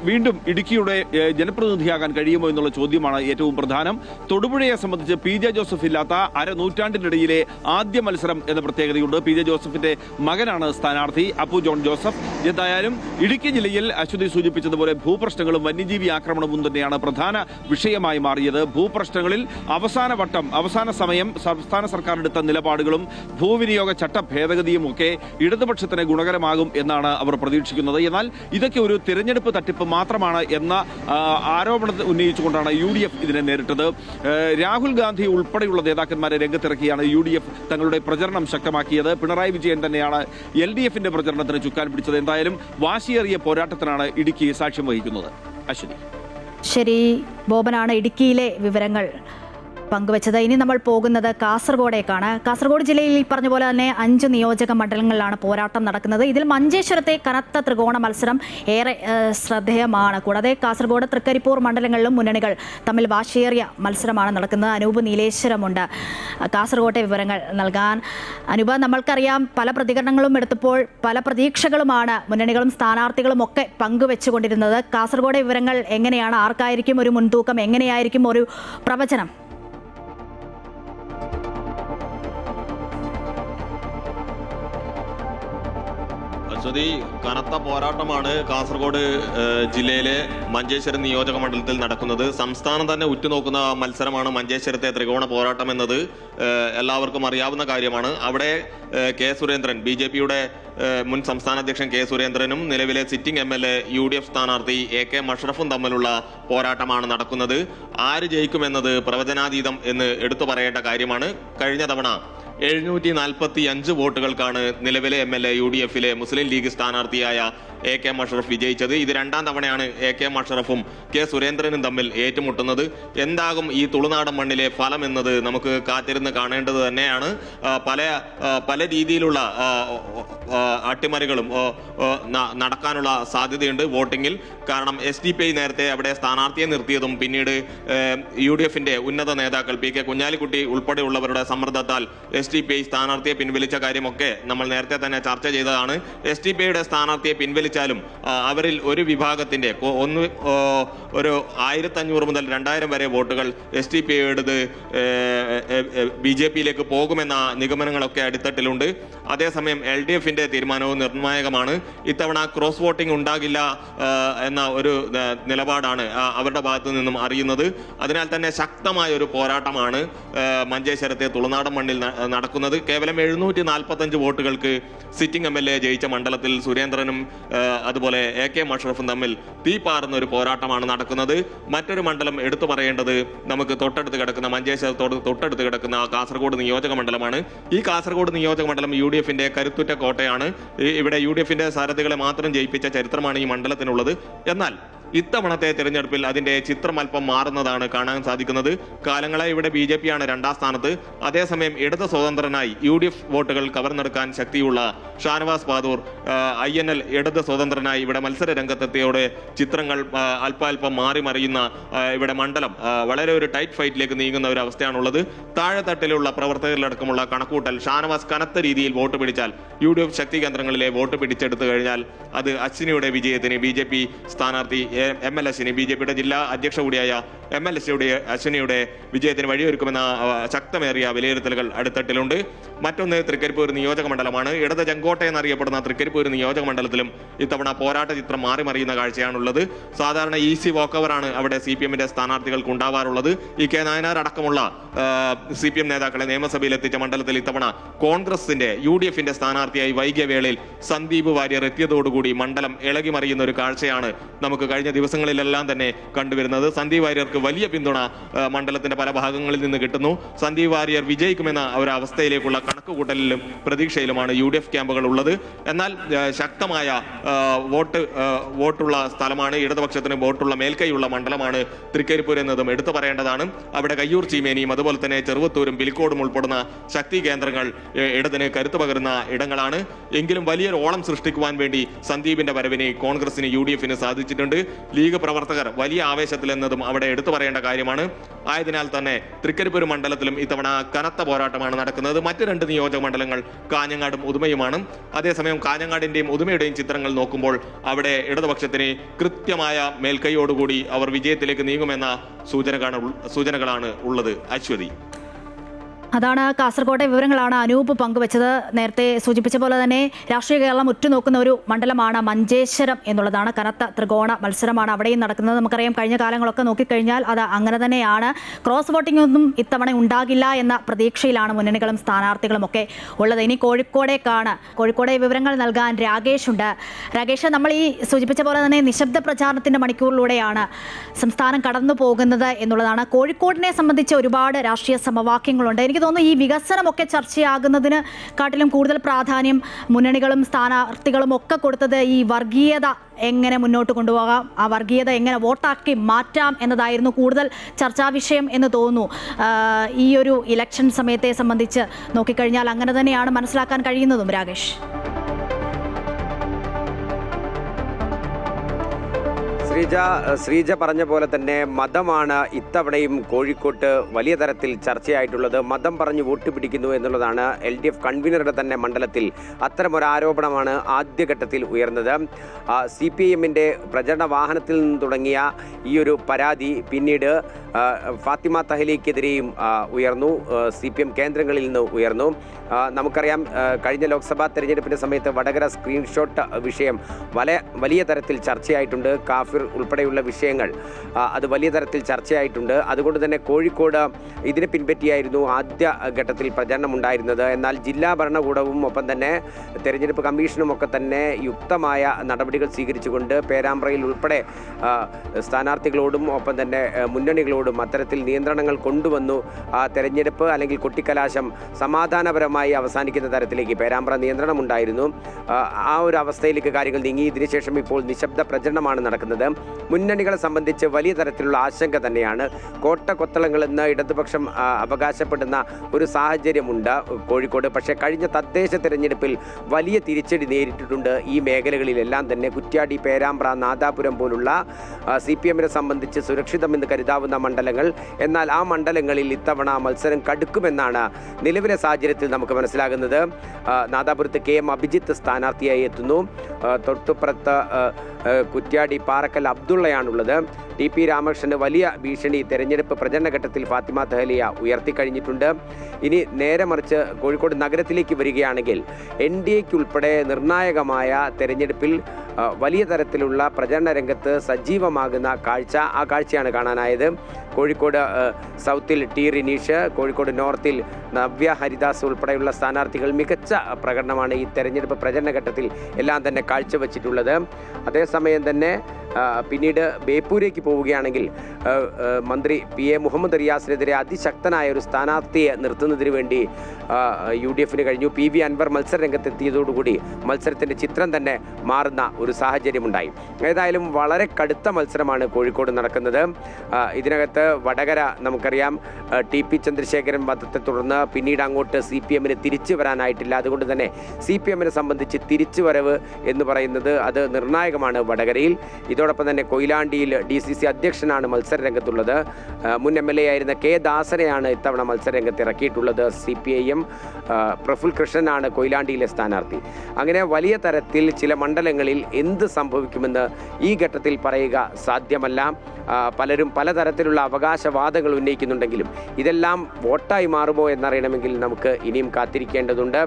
വീണ്ടും ഇടുക്കിയുടെ ജനപ്രതിനിധിയാകാൻ കഴിയുമോ എന്നുള്ള ചോദ്യമാണ് ഏറ്റവും പ്രധാനം. തൊടുപുഴയെ സംബന്ധിച്ച് PJ ജോസഫ് ഇല്ലാത്ത അരനൂറ്റാണ്ടിനിടയിലെ ആദ്യ മത്സരം എന്ന പ്രത്യേകതയുണ്ട്. PJ ജോസഫിന്റെ മകനാണ് സ്ഥാനാർത്ഥി അപ്പു ജോൺ ജോസഫ്. എന്തായാലും ഇടുക്കി ജില്ലയിൽ അശ്വതി സൂചിപ്പിച്ചതുപോലെ ഭൂപ്രശ്നങ്ങളും വന്യജീവി ആക്രമണവും തന്നെയാണ് പ്രധാന വിഷയമായി മാറിയത്. ഭൂപ്രശ്നങ്ങളിൽ അവസാന സമയം സംസ്ഥാന സർക്കാർ എടുത്ത നിലപാടുകളും ഭൂവിനിയോഗ ചട്ട ഭേദഗതിയും ഒക്കെ ഇടതുപക്ഷത്തിന് ഗുണകരമാകും എന്നാണ് അവർ പ്രതീക്ഷിക്കുന്നത്. എന്നാൽ ഇതൊക്കെ ഒരു തിരഞ്ഞെടുപ്പ് തട്ടിപ്പ് മാത്രമാണ് എന്ന ആരോപണം ഉന്നയിച്ചുകൊണ്ടാണ് UDF ഇതിനെ നേരിട്ടത്. രാഹുൽ ഗാന്ധി ഉൾപ്പെടെയുള്ള നേതാക്കന്മാരെ രംഗത്തിറക്കിയാണ് UDF തങ്ങളുടെ പ്രചരണം ശക്തമാക്കിയത്. പിണറായി വിജയൻ തന്നെയാണ് LDFന്റെ പ്രചരണത്തിന് ചുക്കാൻ പിടിച്ചത്. എന്തായാലും വാശിയേറിയ പോരാട്ടത്തിനാണ് ഇടുക്കി സാക്ഷ്യം വഹിക്കുന്നത്. അശ്വതി. ശരി, ബോബനാണ് ഇടുക്കിയിലെ വിവരങ്ങൾ പങ്കുവച്ചത്. ഇനി നമ്മൾ പോകുന്നത് കാസർഗോഡേക്കാണ്. കാസർഗോഡ് ജില്ലയിൽ ഈ പറഞ്ഞ പോലെ തന്നെ 5 നിയോജക മണ്ഡലങ്ങളിലാണ് പോരാട്ടം നടക്കുന്നത്. ഇതിൽ മഞ്ചേശ്വരത്തെ കനത്ത ത്രികോണ മത്സരം ഏറെ ശ്രദ്ധേയമാണ്. കൂടാതെ കാസർഗോഡ്, തൃക്കരിപ്പൂർ മണ്ഡലങ്ങളിലും മുന്നണികൾ തമ്മിൽ വാശിയേറിയ മത്സരമാണ് നടക്കുന്നത്. അനൂപ് നീലേശ്വരമുണ്ട് കാസർഗോട്ടെ വിവരങ്ങൾ നൽകാൻ. അനൂപ്, നമ്മൾക്കറിയാം പല പ്രതികരണങ്ങളും എടുത്തപ്പോൾ പല പ്രതീക്ഷകളുമാണ് മുന്നണികളും സ്ഥാനാർത്ഥികളും ഒക്കെ പങ്കുവെച്ചുകൊണ്ടിരുന്നത്. കാസർഗോഡ് വിവരങ്ങൾ എങ്ങനെയാണ്? ആർക്കായിരിക്കും ഒരു മുൻതൂക്കം? എങ്ങനെയായിരിക്കും ഒരു പ്രവചനം? അശ്വതി, കനത്ത പോരാട്ടമാണ് കാസർഗോഡ് ജില്ലയിലെ മഞ്ചേശ്വരം നിയോജക മണ്ഡലത്തിൽ നടക്കുന്നത്. സംസ്ഥാനം തന്നെ ഉറ്റുനോക്കുന്ന മത്സരമാണ് മഞ്ചേശ്വരത്തെ ത്രികോണ പോരാട്ടം എന്നത് എല്ലാവർക്കും അറിയാവുന്ന കാര്യമാണ്. അവിടെ കെ സുരേന്ദ്രൻ, BJPയുടെ മുൻ സംസ്ഥാന അധ്യക്ഷൻ കെ സുരേന്ദ്രനും നിലവിലെ സിറ്റിംഗ് MLA UDF സ്ഥാനാർത്ഥി AK മഷ്റഫും തമ്മിലുള്ള പോരാട്ടമാണ് നടക്കുന്നത്. ആര് ജയിക്കുമെന്നത് പ്രവചനാതീതം എന്ന് എടുത്തു പറയേണ്ട കാര്യമാണ്. കഴിഞ്ഞ തവണ 745 വോട്ടുകൾക്കാണ് നിലവിലെ MLA UDFിലെ മുസ്ലിം ലീഗ് സ്ഥാനാർത്ഥിയായ AK മഷ്റഫ് വിജയിച്ചത്. ഇത് 2ാം തവണയാണ് AK മഷ്റഫും കെ സുരേന്ദ്രനും തമ്മിൽ ഏറ്റുമുട്ടുന്നത്. എന്താകും ഈ തുളുനാടൻ മണ്ണിലെ ഫലം എന്നത് നമുക്ക് കാത്തിരുന്ന് കാണേണ്ടത് തന്നെയാണ്. പല രീതിയിലുള്ള അട്ടിമറികളും നടക്കാനുള്ള സാധ്യതയുണ്ട് വോട്ടിങ്ങിൽ. കാരണം SDPI നേരത്തെ അവിടെ സ്ഥാനാർത്ഥിയെ നിർത്തിയതും പിന്നീട് UDFിന്റെ ഉന്നത നേതാക്കൾ PK കുഞ്ഞാലിക്കുട്ടി ഉൾപ്പെടെയുള്ളവരുടെ സമ്മർദ്ദത്താൽ SDPI സ്ഥാനാർത്ഥിയെ പിൻവലിച്ച കാര്യമൊക്കെ നമ്മൾ നേരത്തെ തന്നെ ചർച്ച ചെയ്തതാണ്. SDPIയുടെ സ്ഥാനാർത്ഥിയെ പിൻവലിച്ചാലും അവരിൽ ഒരു വിഭാഗത്തിന്റെ ഒരു 1500 മുതൽ 2000 വരെ വോട്ടുകൾ SDPIയുടേത് BJPയിലേക്ക് പോകുമെന്ന നിഗമനങ്ങളൊക്കെ അടിത്തട്ടിലുണ്ട്. അതേസമയം LDFന്റെ തീരുമാനവും നിർണായകമാണ്. ഇത്തവണ ക്രോസ് വോട്ടിംഗ് ഉണ്ടാകില്ല എന്ന ഒരു നിലപാടാണ് അവരുടെ ഭാഗത്തു നിന്നും അറിയുന്നത്. അതിനാൽ തന്നെ ശക്തമായ ഒരു പോരാട്ടമാണ് മഞ്ചേശ്വരത്തെ തുളുനാടൻ മണ്ണിൽ നടക്കുന്നത്. കേവലം 745 വോട്ടുകൾക്ക് സിറ്റിംഗ് MLA ജയിച്ച മണ്ഡലത്തിൽ സുരേന്ദ്രനും അതുപോലെ AK മഷ്റഫും തമ്മിൽ തീപാറുന്ന ഒരു പോരാട്ടമാണ് നടക്കുന്നത്. മറ്റൊരു മണ്ഡലം എടുത്തു പറയേണ്ടത് നമുക്ക് തൊട്ടടുത്ത് കിടക്കുന്ന മഞ്ചേശ്വരത്തോട് തൊട്ടടുത്ത് കിടക്കുന്ന കാസർഗോഡ് നിയോജക മണ്ഡലമാണ്. ഈ കാസർഗോഡ് നിയോജക മണ്ഡലം UDFന്റെ കരുത്തുറ്റ കോട്ടയാണ്. ഇവിടെ UDFന്റെ സാരഥികളെ മാത്രം ജയിപ്പിച്ച ചരിത്രമാണ് ഈ മണ്ഡലത്തിനുള്ളത്. എന്നാൽ ഇത്തവണത്തെ തിരഞ്ഞെടുപ്പിൽ അതിന്റെ ചിത്രം അല്പം മാറുന്നതാണ് കാണാൻ സാധിക്കുന്നത്. കാലങ്ങളായി ഇവിടെ BJPയാണ് 2ാം സ്ഥാനത്ത്. അതേസമയം ഇടത് സ്വതന്ത്രനായി UDF വോട്ടുകൾ കവർന്നെടുക്കാൻ ശക്തിയുള്ള ഷാനവാസ് പാദൂർ INL ഇടത് സ്വതന്ത്രനായി ഇവിടെ മത്സര രംഗത്തെത്തിയോടെ ചിത്രങ്ങൾ അല്പാൽപ്പം മാറി മറിയുന്ന ഇവിടെ മണ്ഡലം വളരെ ഒരു ടൈറ്റ് ഫൈറ്റിലേക്ക് നീങ്ങുന്ന ഒരു അവസ്ഥയാണുള്ളത്. താഴെത്തട്ടിലുള്ള പ്രവർത്തകരിലടക്കമുള്ള കണക്കൂട്ടൽ ഷാനവാസ് കനത്ത രീതിയിൽ വോട്ട് പിടിച്ചാൽ UDF ശക്തി കേന്ദ്രങ്ങളിലെ വോട്ട് പിടിച്ചെടുത്തു കഴിഞ്ഞാൽ അത് അശ്വിനിയുടെ വിജയത്തിന് BJP സ്ഥാനാർത്ഥി ML അശ്വിനി, BJPയുടെ ജില്ലാ അധ്യക്ഷ കൂടിയായ ML അശ്വിനിയുടെ വിജയത്തിന് വഴിയൊരുക്കുമെന്ന ശക്തമേറിയ വിലയിരുത്തലുകൾ അടുത്തട്ടിലുണ്ട്. മറ്റൊന്ന് തൃക്കരിപ്പൂർ നിയോജക മണ്ഡലമാണ്. ഇടത് ചെങ്കോട്ട എന്നറിയപ്പെടുന്ന തൃക്കരിപ്പൂർ നിയോജക മണ്ഡലത്തിലും ഇത്തവണ പോരാട്ട ചിത്രം മാറി മറിയുന്ന കാഴ്ചയാണുള്ളത്. സാധാരണ ഈസി വോക്കവറാണ് അവിടെ CPMന്റെ സ്ഥാനാർത്ഥികൾക്ക് ഉണ്ടാവാറുള്ളത്. AK നായനാർ അടക്കമുള്ള CPM നേതാക്കളെ നിയമസഭയിൽ എത്തിച്ച മണ്ഡലത്തിൽ ഇത്തവണ കോൺഗ്രസിന്റെ UDFന്റെ സ്ഥാനാർത്ഥിയായി വൈകിയ വേളയിൽ സന്ദീപ് വാര്യർ എത്തിയതോടുകൂടി മണ്ഡലം ഇളകി മറിയുന്ന ഒരു കാഴ്ചയാണ് നമുക്ക് കഴിഞ്ഞ ദിവസങ്ങളിലെല്ലാം തന്നെ കണ്ടുവരുന്നത്. സന്ദീപ് വാര്യർക്ക് വലിയ പിന്തുണ മണ്ഡലത്തിന്റെ പല ഭാഗങ്ങളിൽ നിന്ന് കിട്ടുന്നു. സന്ദീപ് വാര്യർ വിജയിക്കുമെന്ന ഒരു അവസ്ഥയിലേക്കുള്ള കണക്കുകൂട്ടലിലും പ്രതീക്ഷയിലുമാണ് UDF ക്യാമ്പുകൾ ഉള്ളത്. എന്നാൽ ശക്തമായ വോട്ടുള്ള സ്ഥലമാണ്, ഇടതുപക്ഷത്തിന് വോട്ടുള്ള മേൽക്കൈയുള്ള മണ്ഡലമാണ് തൃക്കരിപ്പൂർ എന്നതും എടുത്തു പറയേണ്ടതാണ്. അവിടെ കയ്യൂർ ചീമേനിയും അതുപോലെ തന്നെ ചെറുവത്തൂരും പിലിക്കോടും ഉൾപ്പെടുന്ന ശക്തി കേന്ദ്രങ്ങൾ ഇടതിന് കരുത്തു പകരുന്ന ഇടങ്ങളാണ്. എങ്കിലും വലിയൊരു ഓളം സൃഷ്ടിക്കുവാൻ വേണ്ടി സന്ദീപിന്റെ വരവിന് കോൺഗ്രസിന് UDFന് സാധിച്ചിട്ടുണ്ട്. ലീഗ് പ്രവർത്തകർ വലിയ ആവേശത്തിലെന്നതും അവിടെ എടുത്തു പറയേണ്ട കാര്യമാണ്. ആയതിനാൽ തന്നെ തൃക്കരിപ്പൂർ മണ്ഡലത്തിലും ഇത്തവണ കനത്ത പോരാട്ടമാണ് നടക്കുന്നത്. മറ്റ് 2 നിയോജക മണ്ഡലങ്ങൾ കാഞ്ഞങ്ങാടും ഉദുമയുമാണ്. അതേസമയം കാഞ്ഞങ്ങാടിന്റെയും ഉദുമയുടെയും ചിത്രങ്ങൾ നോക്കുമ്പോൾ അവിടെ ഇടതുപക്ഷത്തിന് കൃത്യമായ മേൽക്കൈയോടുകൂടി അവർ വിജയത്തിലേക്ക് നീങ്ങുമെന്ന സൂചനകളാണ് ഉള്ളത്. അശ്വതി, അതാണ് കാസർകോട്ടെ വിവരങ്ങളാണ് അനൂപ് പങ്കുവച്ചത്. നേരത്തെ സൂചിപ്പിച്ച പോലെ തന്നെ രാഷ്ട്രീയ കേരളം ഉറ്റുനോക്കുന്ന ഒരു മണ്ഡലമാണ് മഞ്ചേശ്വരം എന്നുള്ളതാണ്. കനത്ത ത്രികോണ മത്സരമാണ് അവിടെയും നടക്കുന്നത്. നമുക്കറിയാം, കഴിഞ്ഞ കാലങ്ങളൊക്കെ നോക്കിക്കഴിഞ്ഞാൽ അത് അങ്ങനെ തന്നെയാണ്. ക്രോസ് വോട്ടിംഗ് ഒന്നും ഇത്തവണ ഉണ്ടാകില്ല എന്ന പ്രതീക്ഷയിലാണ് മുന്നണികളും സ്ഥാനാർത്ഥികളും ഒക്കെ ഉള്ളത്. ഇനി കോഴിക്കോടെ വിവരങ്ങൾ നൽകാൻ രാകേഷ് ഉണ്ട്. രാകേഷ്, നമ്മൾ ഈ സൂചിപ്പിച്ച പോലെ തന്നെ നിശബ്ദ പ്രചാരണത്തിന്റെ മണിക്കൂറിലൂടെയാണ് സംസ്ഥാനം കടന്നു പോകുന്നത് എന്നുള്ളതാണ്. കോഴിക്കോടിനെ സംബന്ധിച്ച് ഒരുപാട് രാഷ്ട്രീയ സമവാക്യങ്ങളുണ്ട്. എനിക്ക് തോന്നുന്നു ഈ വികസനമൊക്കെ ചർച്ചയാകുന്നതിന് കാട്ടിലും കൂടുതൽ പ്രാധാന്യം മുന്നണികളും സ്ഥാനാർത്ഥികളും ഒക്കെ കൊടുത്തത് ഈ വർഗീയത എങ്ങനെ മുന്നോട്ട് കൊണ്ടുപോകാം, ആ വർഗീയത എങ്ങനെ വോട്ടാക്കി മാറ്റാം എന്നതായിരുന്നു കൂടുതൽ ചർച്ചാ വിഷയം എന്ന് തോന്നുന്നു. ഈ ഒരു ഇലക്ഷൻ സമയത്തെ സംബന്ധിച്ച് നോക്കിക്കഴിഞ്ഞാൽ അങ്ങനെ തന്നെയാണ് മനസ്സിലാക്കാൻ കഴിയുന്നതും. രാകേഷ്, ശ്രീജ പറഞ്ഞ പോലെ തന്നെ മതമാണ് ഇത്തവണയും കോഴിക്കോട്ട് വലിയ തരത്തിൽ ചർച്ചയായിട്ടുള്ളത്. മതം പറഞ്ഞ് വോട്ട് പിടിക്കുന്നു എന്നുള്ളതാണ് LDF കൺവീനറുടെ തന്നെ മണ്ഡലത്തിൽ അത്തരമൊരു ആരോപണമാണ് ആദ്യഘട്ടത്തിൽ ഉയർന്നത്. CPIMന്റെ പ്രചരണ വാഹനത്തിൽ നിന്ന് തുടങ്ങിയ ഈ ഒരു പരാതി പിന്നീട് ഫാത്തിമ തഹ്ലിക്കെതിരെയും ഉയർന്നു, CPM കേന്ദ്രങ്ങളിൽ നിന്ന് ഉയർന്നു. നമുക്കറിയാം, കഴിഞ്ഞ ലോക്സഭാ തെരഞ്ഞെടുപ്പിന്റെ സമയത്ത് വടകര സ്ക്രീൻഷോട്ട് വിഷയം വലിയ തരത്തിൽ ചർച്ചയായിട്ടുണ്ട്. കാഫിർ ഉൾപ്പെടെയുള്ള വിഷയങ്ങൾ അത് വലിയ തരത്തിൽ ചർച്ചയായിട്ടുണ്ട്. അതുകൊണ്ട് തന്നെ കോഴിക്കോട് ഇതിനെ പിൻപറ്റിയായിരുന്നു ആദ്യ ഘട്ടത്തിൽ പ്രചരണം ഉണ്ടായിരുന്നത്. എന്നാൽ ജില്ലാ ഭരണകൂടവും ഒപ്പം തന്നെ തെരഞ്ഞെടുപ്പ് കമ്മീഷനും ഒക്കെ തന്നെ യുക്തമായ നടപടികൾ സ്വീകരിച്ചുകൊണ്ട് പേരാമ്പ്രയിൽ ഉൾപ്പെടെ സ്ഥാനാർത്ഥികളോടും ഒപ്പം തന്നെ മുന്നണികളോടും അത്തരത്തിൽ നിയന്ത്രണങ്ങൾ കൊണ്ടുവന്നു. തെരഞ്ഞെടുപ്പ് അല്ലെങ്കിൽ കൊട്ടിക്കലാശം സമാധാനപരമായി അവസാനിക്കുന്ന തരത്തിലേക്ക് പേരാമ്പ്ര നിയന്ത്രണം ഉണ്ടായിരുന്നു. ആ ഒരു അവസ്ഥയിലേക്ക് കാര്യങ്ങൾ നീങ്ങി. ഇതിനുശേഷം ഇപ്പോൾ നിശബ്ദ പ്രചരണമാണ് നടക്കുന്നത്. മുന്നണികളെ സംബന്ധിച്ച് വലിയ തരത്തിലുള്ള ആശങ്ക തന്നെയാണ്. കോട്ടകൊത്തളങ്ങളെന്ന് ഇടതുപക്ഷം അവകാശപ്പെടുന്ന ഒരു സാഹചര്യമുണ്ട് കോഴിക്കോട്. പക്ഷേ കഴിഞ്ഞ തദ്ദേശ തെരഞ്ഞെടുപ്പിൽ വലിയ തിരിച്ചടി നേരിട്ടിട്ടുണ്ട് ഈ മേഖലകളിലെല്ലാം തന്നെ. കുറ്റ്യാടി, പേരാമ്പ്ര, നാദാപുരം പോലുള്ള CPMനെ സംബന്ധിച്ച് സുരക്ഷിതമെന്ന് കരുതാവുന്ന മണ്ഡലങ്ങൾ. എന്നാൽ ആ മണ്ഡലങ്ങളിൽ ഇത്തവണ മത്സരം കടുക്കുമെന്നാണ് നിലവിലെ സാഹചര്യത്തിൽ നമുക്ക് മനസ്സിലാകുന്നത്. നാദാപുരത്ത് KM അഭിജിത്ത് സ്ഥാനാർത്ഥിയായി എത്തുന്നു. തൊട്ടുപുറത്ത് കുറ്റ്യാടി പാറക്കൽ അബ്ദുള്ളയാണുള്ളത്. TP രാമകൃഷ്ണന് വലിയ ഭീഷണി തെരഞ്ഞെടുപ്പ് പ്രചരണ ഘട്ടത്തിൽ ഫാത്തിമ തഹ്ലിയ ഉയർത്തിക്കഴിഞ്ഞിട്ടുണ്ട്. ഇനി നേരെ മറിച്ച് കോഴിക്കോട് നഗരത്തിലേക്ക് വരികയാണെങ്കിൽ NDAക്ക് ഉൾപ്പെടെ നിർണായകമായ തെരഞ്ഞെടുപ്പിൽ വലിയ തരത്തിലുള്ള പ്രചരണ രംഗത്ത് സജീവമാകുന്ന ആ കാഴ്ചയാണ് കാണാനായത്. കോഴിക്കോട് സൗത്തിൽ T റിനീഷ്, കോഴിക്കോട് നോർത്തിൽ നവ്യ ഹരിദാസ് ഉൾപ്പെടെയുള്ള സ്ഥാനാർത്ഥികൾ മികച്ച പ്രകടനമാണ് ഈ തെരഞ്ഞെടുപ്പ് പ്രചരണ ഘട്ടത്തിൽ എല്ലാം തന്നെ കാഴ്ചവെച്ചിട്ടുള്ളത്. അതേസമയം തന്നെ പിന്നീട് ബേപ്പൂരേക്ക് പോവുകയാണെങ്കിൽ മന്ത്രി PA മുഹമ്മദ് റിയാസിനെതിരെ അതിശക്തനായ ഒരു സ്ഥാനാർത്ഥിയെ നിർത്തുന്നതിന് വേണ്ടി UDFന് കഴിഞ്ഞു. PV അൻവർ മത്സര രംഗത്തെത്തിയതോടുകൂടി മത്സരത്തിൻ്റെ ചിത്രം തന്നെ മാറുന്ന ഒരു സാഹചര്യമുണ്ടായി. ഏതായാലും വളരെ കടുത്ത മത്സരമാണ് കോഴിക്കോട് നടക്കുന്നത്. ഇതിനകത്ത് വടകര നമുക്കറിയാം, TP ചന്ദ്രശേഖരൻ വധത്തെ തുടർന്ന് പിന്നീട് അങ്ങോട്ട് CPMന് തിരിച്ചു വരാനായിട്ടില്ല. അതുകൊണ്ട് തന്നെ CPMനെ സംബന്ധിച്ച് തിരിച്ചുവരവ് എന്ന് പറയുന്നത് അത് നിർണായകമാണ് വടകരയിൽ. ഇതോടൊപ്പം തന്നെ കൊയിലാണ്ടിയിൽ DCC അധ്യക്ഷനാണ് മത്സര രംഗത്തുള്ളത്. മുൻ MLA ആയിരുന്ന K ദാസനെയാണ് ഇത്തവണ മത്സര രംഗത്ത് ഇറക്കിയിട്ടുള്ളത്. CPIM പ്രഫുൽ കൃഷ്ണനാണ് കൊയിലാണ്ടിയിലെ സ്ഥാനാർത്ഥി. അങ്ങനെ വലിയ തരത്തിൽ ചില മണ്ഡലങ്ങളിൽ എന്ത് സംഭവിക്കുമെന്ന് ഈ ഘട്ടത്തിൽ പറയുക സാധ്യമല്ല. പലരും പലതരത്തിലുള്ള അവകാശവാദങ്ങൾ ഉന്നയിക്കുന്നുണ്ടെങ്കിലും ഇതെല്ലാം വോട്ടായി മാറുമോ എന്നറിയണമെങ്കിൽ നമുക്ക് ഇനിയും കാത്തിരിക്കേണ്ടതുണ്ട്.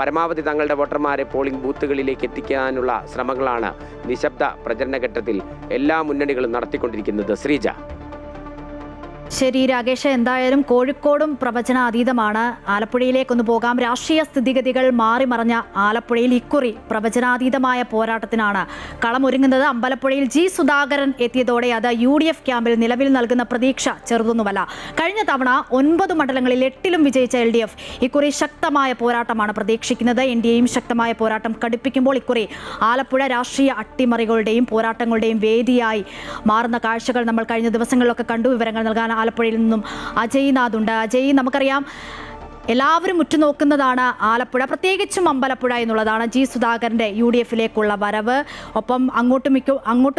പരമാവധി തങ്ങളുടെ വോട്ടർമാരെ പോളിംഗ് ബൂത്തുകളിലേക്ക് എത്തിക്കാനുള്ള ശ്രമങ്ങളാണ് നിശബ്ദ പ്രചരണ ഘട്ടത്തിൽ എല്ലാ മുന്നണികളും നടത്തിക്കൊണ്ടിരിക്കുന്നത്. ശ്രീജ. ശരി രാകേഷ്, എന്തായാലും കോഴിക്കോടും പ്രവചനാതീതമാണ്. ആലപ്പുഴയിലേക്കൊന്ന് പോകാം. രാഷ്ട്രീയ സ്ഥിതിഗതികൾ മാറിമറിഞ്ഞ ആലപ്പുഴയിൽ ഇക്കുറി പ്രവചനാതീതമായ പോരാട്ടത്തിനാണ് കളമൊരുങ്ങുന്നത്. അമ്പലപ്പുഴയിൽ G സുധാകരൻ എത്തിയതോടെ അത് UDF ക്യാമ്പിൽ നിലവിൽ നൽകുന്ന പ്രതീക്ഷ ചെറുതൊന്നുമല്ല. കഴിഞ്ഞ തവണ 9 മണ്ഡലങ്ങളിൽ 8ലും വിജയിച്ച LDF ഇക്കുറി ശക്തമായ പോരാട്ടമാണ് പ്രതീക്ഷിക്കുന്നത്. NDAയും ശക്തമായ പോരാട്ടം കടുപ്പിക്കുമ്പോൾ ഇക്കുറി ആലപ്പുഴ രാഷ്ട്രീയ അട്ടിമറികളുടെയും പോരാട്ടങ്ങളുടെയും വേദിയായി മാറുന്ന കാഴ്ചകൾ നമ്മൾ കഴിഞ്ഞ ദിവസങ്ങളിലൊക്കെ കണ്ടു. വിവരങ്ങൾ നൽകാൻ ആലപ്പുഴയിൽ നിന്നും അജയ് നാഥ് ഉണ്ട്. അജയ്, നമുക്കറിയാം എല്ലാവരും ഉറ്റുനോക്കുന്നതാണ് ആലപ്പുഴ, പ്രത്യേകിച്ചും അമ്പലപ്പുഴ എന്നുള്ളതാണ്. ജി സുധാകരൻ്റെ UDF-ലേക്കുള്ള വരവ്. ഒപ്പം അങ്ങോട്ടും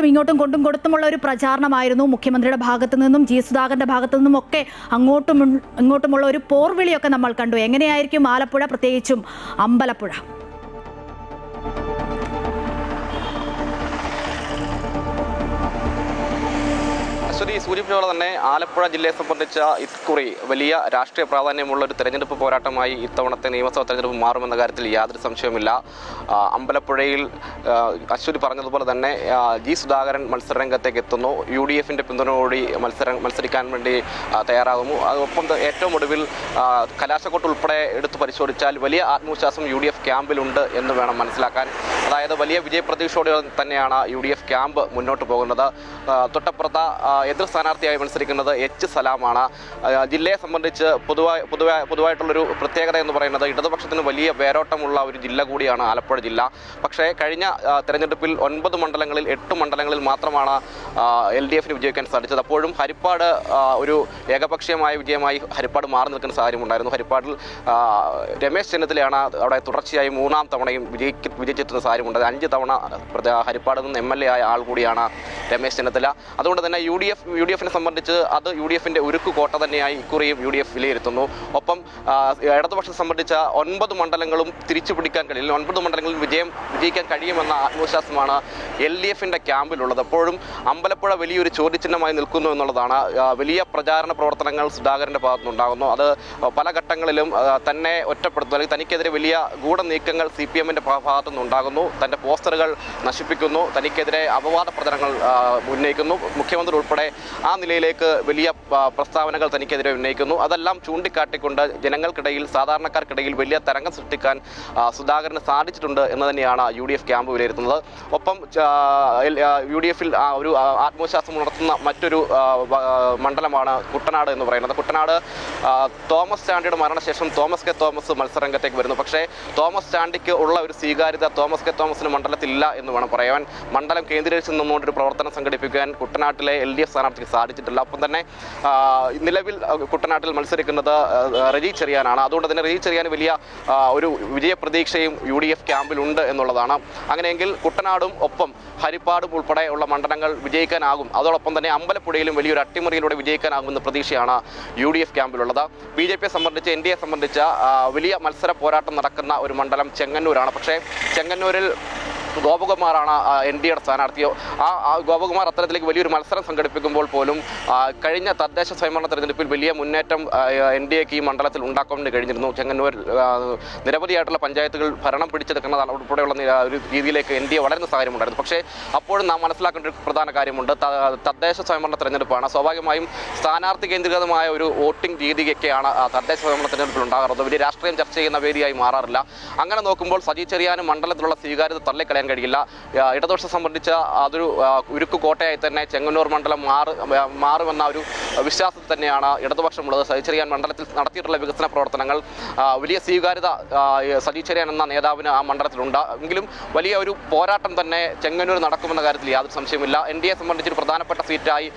ഇങ്ങോട്ടും കൊണ്ടും കൊടുത്തുമുള്ള ഒരു പ്രചാരണമായിരുന്നു മുഖ്യമന്ത്രിയുടെ ഭാഗത്തു നിന്നും ജി സുധാകരൻ്റെ ഭാഗത്തു നിന്നും ഒക്കെ അങ്ങോട്ടും ഇങ്ങോട്ടുമുള്ള ഒരു പോർവിളിയൊക്കെ നമ്മൾ കണ്ടു. എങ്ങനെയായിരിക്കും ആലപ്പുഴ, പ്രത്യേകിച്ചും അമ്പലപ്പുഴ? സൂചിപ്പിച്ചപോലെ തന്നെ ആലപ്പുഴ ജില്ലയെ സംബന്ധിച്ച ഇക്കുറി വലിയ രാഷ്ട്രീയ പ്രാധാന്യമുള്ള ഒരു തെരഞ്ഞെടുപ്പ് പോരാട്ടമായി ഇത്തവണത്തെ നിയമസഭാ തെരഞ്ഞെടുപ്പ് മാറുമെന്ന കാര്യത്തിൽ യാതൊരു സംശയവുമില്ല. അമ്പലപ്പുഴയിൽ അശ്വതി പറഞ്ഞതുപോലെ തന്നെ ജി സുധാകരൻ മത്സരരംഗത്തേക്ക് എത്തുന്നു. UDF-ന്റെ പിന്തുണയോടി മത്സരിക്കാൻ വേണ്ടി തയ്യാറാകുന്നു. ഒപ്പം ഏറ്റവും ഒടുവിൽ കലാശക്കൊട്ട് ഉൾപ്പെടെ എടുത്തു പരിശോധിച്ചാൽ വലിയ ആത്മവിശ്വാസം UDF ക്യാമ്പിലുണ്ട് എന്ന് വേണം മനസ്സിലാക്കാൻ. അതായത് വലിയ വിജയപ്രതീക്ഷയോടെ തന്നെയാണ് UDF ക്യാമ്പ് മുന്നോട്ട് പോകുന്നത്. തൊട്ടപ്പുറത്ത എതിർ സ്ഥാനാർത്ഥിയായി മത്സരിക്കുന്നത് H. സലാമാണ്. ജില്ലയെ സംബന്ധിച്ച് പൊതുവായിട്ടുള്ളൊരു പ്രത്യേകത എന്ന് പറയുന്നത് ഇടതുപക്ഷത്തിന് വലിയ വേരോട്ടമുള്ള ഒരു ജില്ല കൂടിയാണ് ആലപ്പുഴ ജില്ല. പക്ഷേ കഴിഞ്ഞ തെരഞ്ഞെടുപ്പിൽ 9 മണ്ഡലങ്ങളിൽ 8 മണ്ഡലങ്ങളിൽ മാത്രമാണ് LDF-ന് വിജയിക്കാൻ സാധിച്ചത്. അപ്പോഴും ഹരിപ്പാട് ഒരു ഏകപക്ഷീയമായ വിജയമായി ഹരിപ്പാട് മാറി നിൽക്കുന്ന സാഹചര്യമുണ്ടായിരുന്നു. ഹരിപ്പാടിൽ രമേശ് ചെന്നിത്തലയാണ് അവിടെ തുടർച്ചയായി 3-ാം തവണയും വിജയിച്ചെത്തുന്ന സാഹചര്യമുണ്ടായത്. 5 തവണ ഹരിപ്പാട് നിന്ന് MLA ആയ ആൾ കൂടിയാണ് രമേശ് ചെന്നിത്തല. അതുകൊണ്ട് തന്നെ UDF-നെ സംബന്ധിച്ച് അത് UDF-ന്റെ ഉരുക്കു കോട്ട തന്നെയായി ഇക്കുറിയും UDF വിലയിരുത്തുന്നു. ഒപ്പം ഇടതുപക്ഷത്തെ സംബന്ധിച്ച 9 മണ്ഡലങ്ങളും തിരിച്ചു പിടിക്കാൻ കഴിയില്ല, 9 മണ്ഡലങ്ങളിൽ വിജയിക്കാൻ കഴിയുമെന്ന ആത്മവിശ്വാസമാണ് LDF-ന്റെ ക്യാമ്പിലുള്ളത്. അപ്പോഴും അമ്പലപ്പുഴ വലിയൊരു ചോദ്യചിഹ്നമായി നിൽക്കുന്നു എന്നുള്ളതാണ്. വലിയ പ്രചാരണ പ്രവർത്തനങ്ങൾ സുധാകരൻ്റെ ഭാഗത്തുനിന്നുണ്ടാകുന്നു. അത് പല ഘട്ടങ്ങളിലും തന്നെ ഒറ്റപ്പെടുത്തുന്നു, അല്ലെങ്കിൽ തനിക്കെതിരെ വലിയ ഗൂഢനീക്കങ്ങൾ CPM-ന്റെ ഭാഗത്തുനിന്നുണ്ടാകുന്നു. തൻ്റെ പോസ്റ്ററുകൾ നശിപ്പിക്കുന്നു, തനിക്കെതിരെ അപവാദ പ്രചരണങ്ങൾ ഉന്നയിക്കുന്നു. മുഖ്യമന്ത്രി ഉൾപ്പെടെ ആ നിലയിലേക്ക് വലിയ പ്രസ്താവനകൾ തനിക്കെതിരെ ഉന്നയിക്കുന്നു. അതെല്ലാം ചൂണ്ടിക്കാട്ടിക്കൊണ്ട് ജനങ്ങൾക്കിടയിൽ, സാധാരണക്കാർക്കിടയിൽ വലിയ തരംഗം സൃഷ്ടിക്കാൻ സുധാകരന് സാധിച്ചിട്ടുണ്ട് എന്ന് തന്നെയാണ് UDF ക്യാമ്പ് വിലയിരുത്തുന്നത്. ഒപ്പം UDF-ൽ ഒരു ആത്മവിശ്വാസം ഉണർത്തുന്ന മറ്റൊരു മണ്ഡലമാണ് കുട്ടനാട് എന്ന് പറയുന്നത്. കുട്ടനാട് തോമസ് ചാണ്ടിയുടെ മരണശേഷം തോമസ് കെ തോമസ് മത്സരരംഗത്തേക്ക് വരുന്നു. പക്ഷേ തോമസ് ചാണ്ടിക്ക് ഉള്ള ഒരു സ്വീകാര്യത തോമസ് കെ തോമസിന് മണ്ഡലത്തിലില്ല എന്ന് വേണം പറയാൻ. മണ്ഡലം കേന്ദ്രീകരിച്ച് നിന്നുകൊണ്ടൊരു പ്രവർത്തനം സംഘടിപ്പിക്കാൻ കുട്ടനാട്ടിലെ LDF സ്ഥാനാർത്ഥിക്ക് സാധിച്ചിട്ടില്ല. ഒപ്പം തന്നെ നിലവിൽ കുട്ടനാട്ടിൽ മത്സരിക്കുന്നത് റജി ചെറിയാനാണ്. അതുകൊണ്ട് തന്നെ റജി ചെറിയാൻ വലിയ ഒരു വിജയപ്രതീക്ഷയും UDF ക്യാമ്പിലുണ്ട് എന്നുള്ളതാണ്. അങ്ങനെയെങ്കിൽ കുട്ടനാടും ഒപ്പം ഹരിപ്പാടും ഉൾപ്പെടെയുള്ള മണ്ഡലങ്ങൾ വിജയിക്കാനാകും. അതോടൊപ്പം തന്നെ അമ്പലപ്പുഴയിലും വലിയൊരു അട്ടിമറിയിലൂടെ വിജയിക്കാനാകുമെന്ന പ്രതീക്ഷയാണ് UDF ക്യാമ്പിലുള്ളത്. BJP-യെ സംബന്ധിച്ച്, NDA-യെ സംബന്ധിച്ച വലിയ മത്സര പോരാട്ടം നടക്കുന്ന ഒരു മണ്ഡലം ചെങ്ങന്നൂരാണ്. പക്ഷേ ചെങ്ങന്നൂരിൽ ഗോപകുമാറാണ് NDA-യുടെ സ്ഥാനാർത്ഥിയോ. ഗോപകുമാർ അത്തരത്തിലേക്ക് വലിയൊരു മത്സരം സംഘടിപ്പിക്കുമ്പോൾ പോലും കഴിഞ്ഞ തദ്ദേശ സ്വയംഭരണ തെരഞ്ഞെടുപ്പിൽ വലിയ മുന്നേറ്റം NDA-ക്ക് ഈ മണ്ഡലത്തിൽ ഉണ്ടാക്കാൻ കഴിഞ്ഞിരുന്നു. ചെങ്ങന്നൂർ നിരവധിയായിട്ടുള്ള പഞ്ചായത്തുകൾ ഭരണം പിടിച്ചെടുക്കുന്നതാണ് ഉൾപ്പെടെയുള്ള ഒരു രീതിയിലേക്ക് NDA വളരുന്ന സാഹചര്യമുണ്ടായിരുന്നു. പക്ഷേ അപ്പോഴും നാം മനസ്സിലാക്കേണ്ട ഒരു പ്രധാന കാര്യമുണ്ട്. തദ്ദേശ സ്വയംഭരണ തെരഞ്ഞെടുപ്പാണ്. സ്വാഭാവികമായും സ്ഥാനാർത്ഥി കേന്ദ്രീകൃതമായ ഒരു വോട്ടിംഗ് രീതിയൊക്കെയാണ് തദ്ദേശ സ്വയംഭരണ തെരഞ്ഞെടുപ്പിൽ ഉണ്ടാകാറുള്ളത്. വലിയ രാഷ്ട്രീയം ചർച്ച ചെയ്യുന്ന വേദിയായി മാറാറില്ല. അങ്ങനെ നോക്കുമ്പോൾ സജി ചെറിയാനും മണ്ഡലത്തിലുള്ള സ്വീകാര്യത തള്ളിക്കളയാൻ കഴിയില്ല. ഇടതുപക്ഷത്തെ സംബന്ധിച്ച് അതൊരു ഉരുക്കു കോട്ടയായി തന്നെ ചെങ്ങന്നൂർ മണ്ഡലം മാറുമെന്ന ഒരു വിശ്വാസത്തിൽ തന്നെയാണ് ഇടതുപക്ഷമുള്ളത്. സജി ചെറിയാൻ മണ്ഡലത്തിൽ നടത്തിയിട്ടുള്ള വികസന പ്രവർത്തനങ്ങൾ വലിയ സ്വീകാര്യത സജി ചെറിയാൻ എന്ന നേതാവിന് ആ മണ്ഡലത്തിലുണ്ട്. എങ്കിലും വലിയ ഒരു പോരാട്ടം തന്നെ ചെങ്ങന്നൂർ നടക്കുമെന്ന കാര്യത്തിൽ യാതൊരു സംശയമില്ല. NDA-യെ സംബന്ധിച്ചൊരു പ്രധാനപ്പെട്ട സീറ്റായി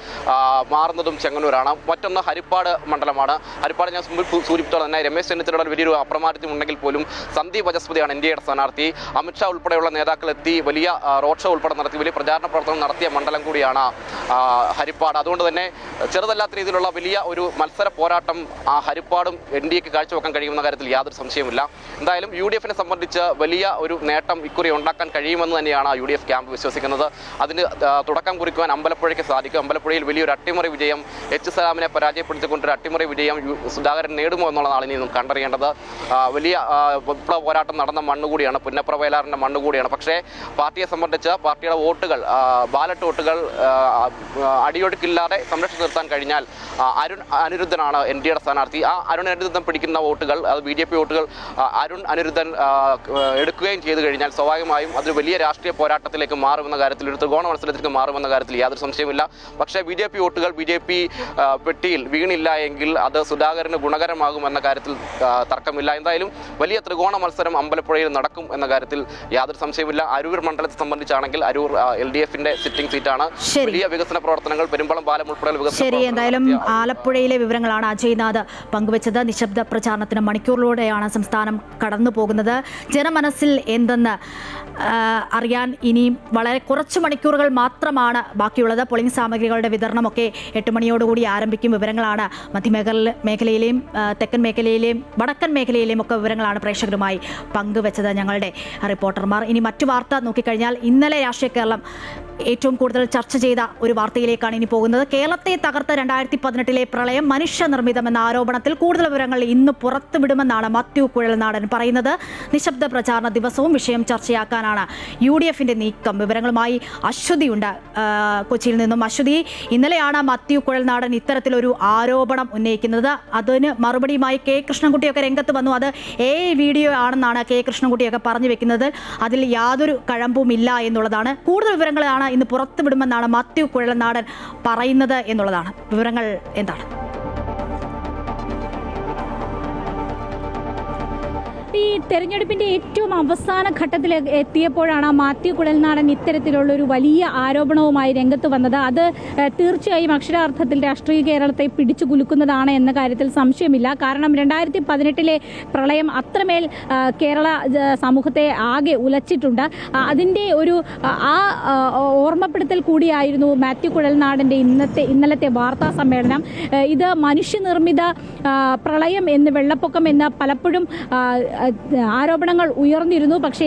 മാറുന്നതും ചെങ്ങന്നൂരാണ്. മറ്റൊന്ന് ഹരിപ്പാട് മണ്ഡലമാണ്. ഹരിപ്പാട് ഞാൻ സൂചിപ്പിച്ചത് തന്നെ രമേശ് ചെന്നിത്തലയുടെ വലിയൊരു അപ്രമാദിത്യം ഉണ്ടെങ്കിൽ പോലും സന്ദീപ് വചസ്പതിയാണ് NDA-യുടെ സ്ഥാനാർത്ഥി. അമിത്ഷാ ഉൾപ്പെടെയുള്ള നേതാക്കൾ എത്തി വലിയ റോഡ് ഷോ ഉൾപ്പെടെ നടത്തി വലിയ പ്രചാരണ പ്രവർത്തനം നടത്തിയ മണ്ഡലം കൂടിയാണ് ഹരിപ്പാട്. അതുകൊണ്ട് തന്നെ ചെറുതല്ലാത്ത രീതിയിലുള്ള വലിയ ഒരു മത്സര പോരാട്ടം ഹരിപ്പാടും NDA-ക്ക് കാഴ്ചവെക്കാൻ കഴിയുമെന്ന കാര്യത്തിൽ യാതൊരു സംശയവുമില്ല. എന്തായാലും UDF-നെ സംബന്ധിച്ച് വലിയ ഒരു നേട്ടം ഇക്കുറി ഉണ്ടാക്കാൻ കഴിയുമെന്ന് തന്നെയാണ് UDF ക്യാമ്പ് വിശ്വസിക്കുന്നത്. അതിന് തുടക്കം കുറിക്കുവാൻ അമ്പലപ്പുഴയ്ക്ക് സാധിക്കും. അമ്പലപ്പുഴയിൽ വലിയൊരു അട്ടിമറി വിജയം, H. സലാമിനെ പരാജയപ്പെടുത്തിക്കൊണ്ടൊരു അട്ടിമറി വിജയം സുധാകരൻ നേടുമോ എന്നുള്ളതാണ് ഇനി കണ്ടറിയേണ്ടത്. വലിയ വിപ്ലവ പോരാട്ടം നടന്ന മണ്ണുകൂടിയാണ്, പുന്നപ്ര വയലാറിൻ്റെ മണ്ണുകൂടിയാണ്. പക്ഷേ പാർട്ടിയെ സംബന്ധിച്ച് പാർട്ടിയുടെ വോട്ടുകൾ, ബാലറ്റ് വോട്ടുകൾ അടിയൊഴുക്കില്ലാതെ സംരക്ഷിച്ചു നിർത്താൻ കഴിഞ്ഞാൽ അരുൺ അനിരുദ്ധനാണ് NDA-യുടെ സ്ഥാനാർത്ഥി. ആ അരുൺ അനിരുദ്ധൻ പിടിക്കുന്ന വോട്ടുകൾ, അത് BJP വോട്ടുകൾ അരുൺ അനിരുദ്ധൻ എടുക്കുകയും ചെയ്തു കഴിഞ്ഞാൽ സ്വാഭാവികമായും അതൊരു വലിയ രാഷ്ട്രീയ പോരാട്ടത്തിലേക്ക് മാറുമെന്ന കാര്യത്തിൽ, ഒരു ത്രികോണ മത്സരത്തിലേക്ക് മാറുമെന്ന കാര്യത്തിൽ യാതൊരു സംശയമില്ല. പക്ഷേ BJP വോട്ടുകൾ BJP പെട്ടിയിൽ വീണില്ല എങ്കിൽ അത് സുധാകരന് ഗുണകരമാകുമെന്ന കാര്യത്തിൽ തർക്കമില്ല. എന്തായാലും വലിയ ത്രികോണ മത്സരം അമ്പലപ്പുഴയിൽ നടക്കും എന്ന കാര്യത്തിൽ യാതൊരു സംശയമില്ല. അരൂർ മണ്ഡലത്തെ സംബന്ധിച്ചാണെങ്കിൽ അരൂർ LDFന്റെ സിറ്റിംഗ് സീറ്റാണ്. വലിയ വികസന പ്രവർത്തനങ്ങൾ പെരുമ്പളം പാലം ഉൾപ്പെടെ ശരി, എന്തായാലും ആലപ്പുഴയിലെ വിവരങ്ങളാണ് അജയ്നാഥ് പങ്കുവച്ചത്. നിശബ്ദ പ്രചാരണത്തിന് മണിക്കൂറിലൂടെയാണ് സംസ്ഥാനം കടന്നു പോകുന്നത്. ജനമനസ്സിൽ എന്തെന്ന് അറിയാൻ ഇനിയും വളരെ കുറച്ച് മണിക്കൂറുകൾ മാത്രമാണ് ബാക്കിയുള്ളത്. പോളിംഗ് സാമഗ്രികളുടെ വിതരണമൊക്കെ 8 മണിയോടുകൂടി ആരംഭിക്കും. വിവരങ്ങളാണ് മേഖലയിലെയും തെക്കൻ മേഖലയിലെയും വടക്കൻ മേഖലയിലെയും ഒക്കെ വിവരങ്ങളാണ് പ്രേക്ഷകരുമായി പങ്കുവച്ചത് ഞങ്ങളുടെ റിപ്പോർട്ടർമാർ. ഇനി മറ്റു വാർത്ത നോക്കിക്കഴിഞ്ഞാൽ ഇന്നലെ രാഷ്ട്രീയ കേരളം ഏറ്റവും കൂടുതൽ ചർച്ച ചെയ്ത ഒരു വാർത്തയിലേക്കാണ് ഇനി പോകുന്നത്. കേരളത്തെ തകർത്ത 2018 പ്രളയം മനുഷ്യനിർമ്മിതമെന്ന ആരോപണത്തിൽ കൂടുതൽ വിവരങ്ങൾ ഇന്ന് പുറത്തുവിടുമെന്നാണ് മാത്യു കുഴൽനാടൻ പറയുന്നത്. നിശബ്ദ പ്രചാരണ ദിവസവും വിഷയം ചർച്ചയാക്കാനാണ് UDFന്റെ നീക്കം. വിവരങ്ങളുമായി അശ്വതിയുണ്ട് കൊച്ചിയിൽ നിന്നും. അശ്വതി, ഇന്നലെയാണ് മാത്യു കുഴൽനാടൻ ഇത്തരത്തിലൊരു ആരോപണം ഉന്നയിക്കുന്നത്. അതിന് മറുപടിയുമായി കെ കൃഷ്ണൻകുട്ടിയൊക്കെ രംഗത്ത് വന്നു. അത് വീഡിയോ ആണെന്നാണ് കെ കൃഷ്ണൻകുട്ടിയൊക്കെ പറഞ്ഞു വെക്കുന്നത്. അതിൽ യാതൊരു കഴമ്പും ഇല്ല എന്നുള്ളതാണ്. കൂടുതൽ വിവരങ്ങളാണ് ഇന്ന് പുറത്തുവിടുമെന്നാണ് മാത്യു കുഴൽനാടൻ പറയുന്നത് എന്നുള്ളതാണ്. വിവരങ്ങൾ എന്താണ്? ഈ തെരഞ്ഞെടുപ്പിന്റെ ഏറ്റവും അവസാന ഘട്ടത്തിൽ എത്തിയപ്പോഴാണ് മാത്യു കുഴൽനാടൻ ഇത്തരത്തിലുള്ളൊരു വലിയ ആരോപണവുമായി രംഗത്ത് വന്നത്. അത് തീർച്ചയായും അക്ഷരാർത്ഥത്തിൽ രാഷ്ട്രീയ കേരളത്തെ പിടിച്ചു കുലുക്കുന്നതാണ് എന്ന കാര്യത്തിൽ സംശയമില്ല. കാരണം 2018 പ്രളയം അത്രമേൽ കേരള സമൂഹത്തെ ആകെ ഉലച്ചിട്ടുണ്ട്. അതിൻ്റെ ഒരു ഓർമ്മപ്പെടുത്തൽ കൂടിയായിരുന്നു മാത്യു കുഴൽനാടൻ്റെ ഇന്നലത്തെ വാർത്താ സമ്മേളനം. ഇത് മനുഷ്യനിർമ്മിത പ്രളയം എന്ന് വെള്ളപ്പൊക്കം എന്ന് പലപ്പോഴും ആരോപണങ്ങൾ ഉയർന്നിരുന്നു. പക്ഷേ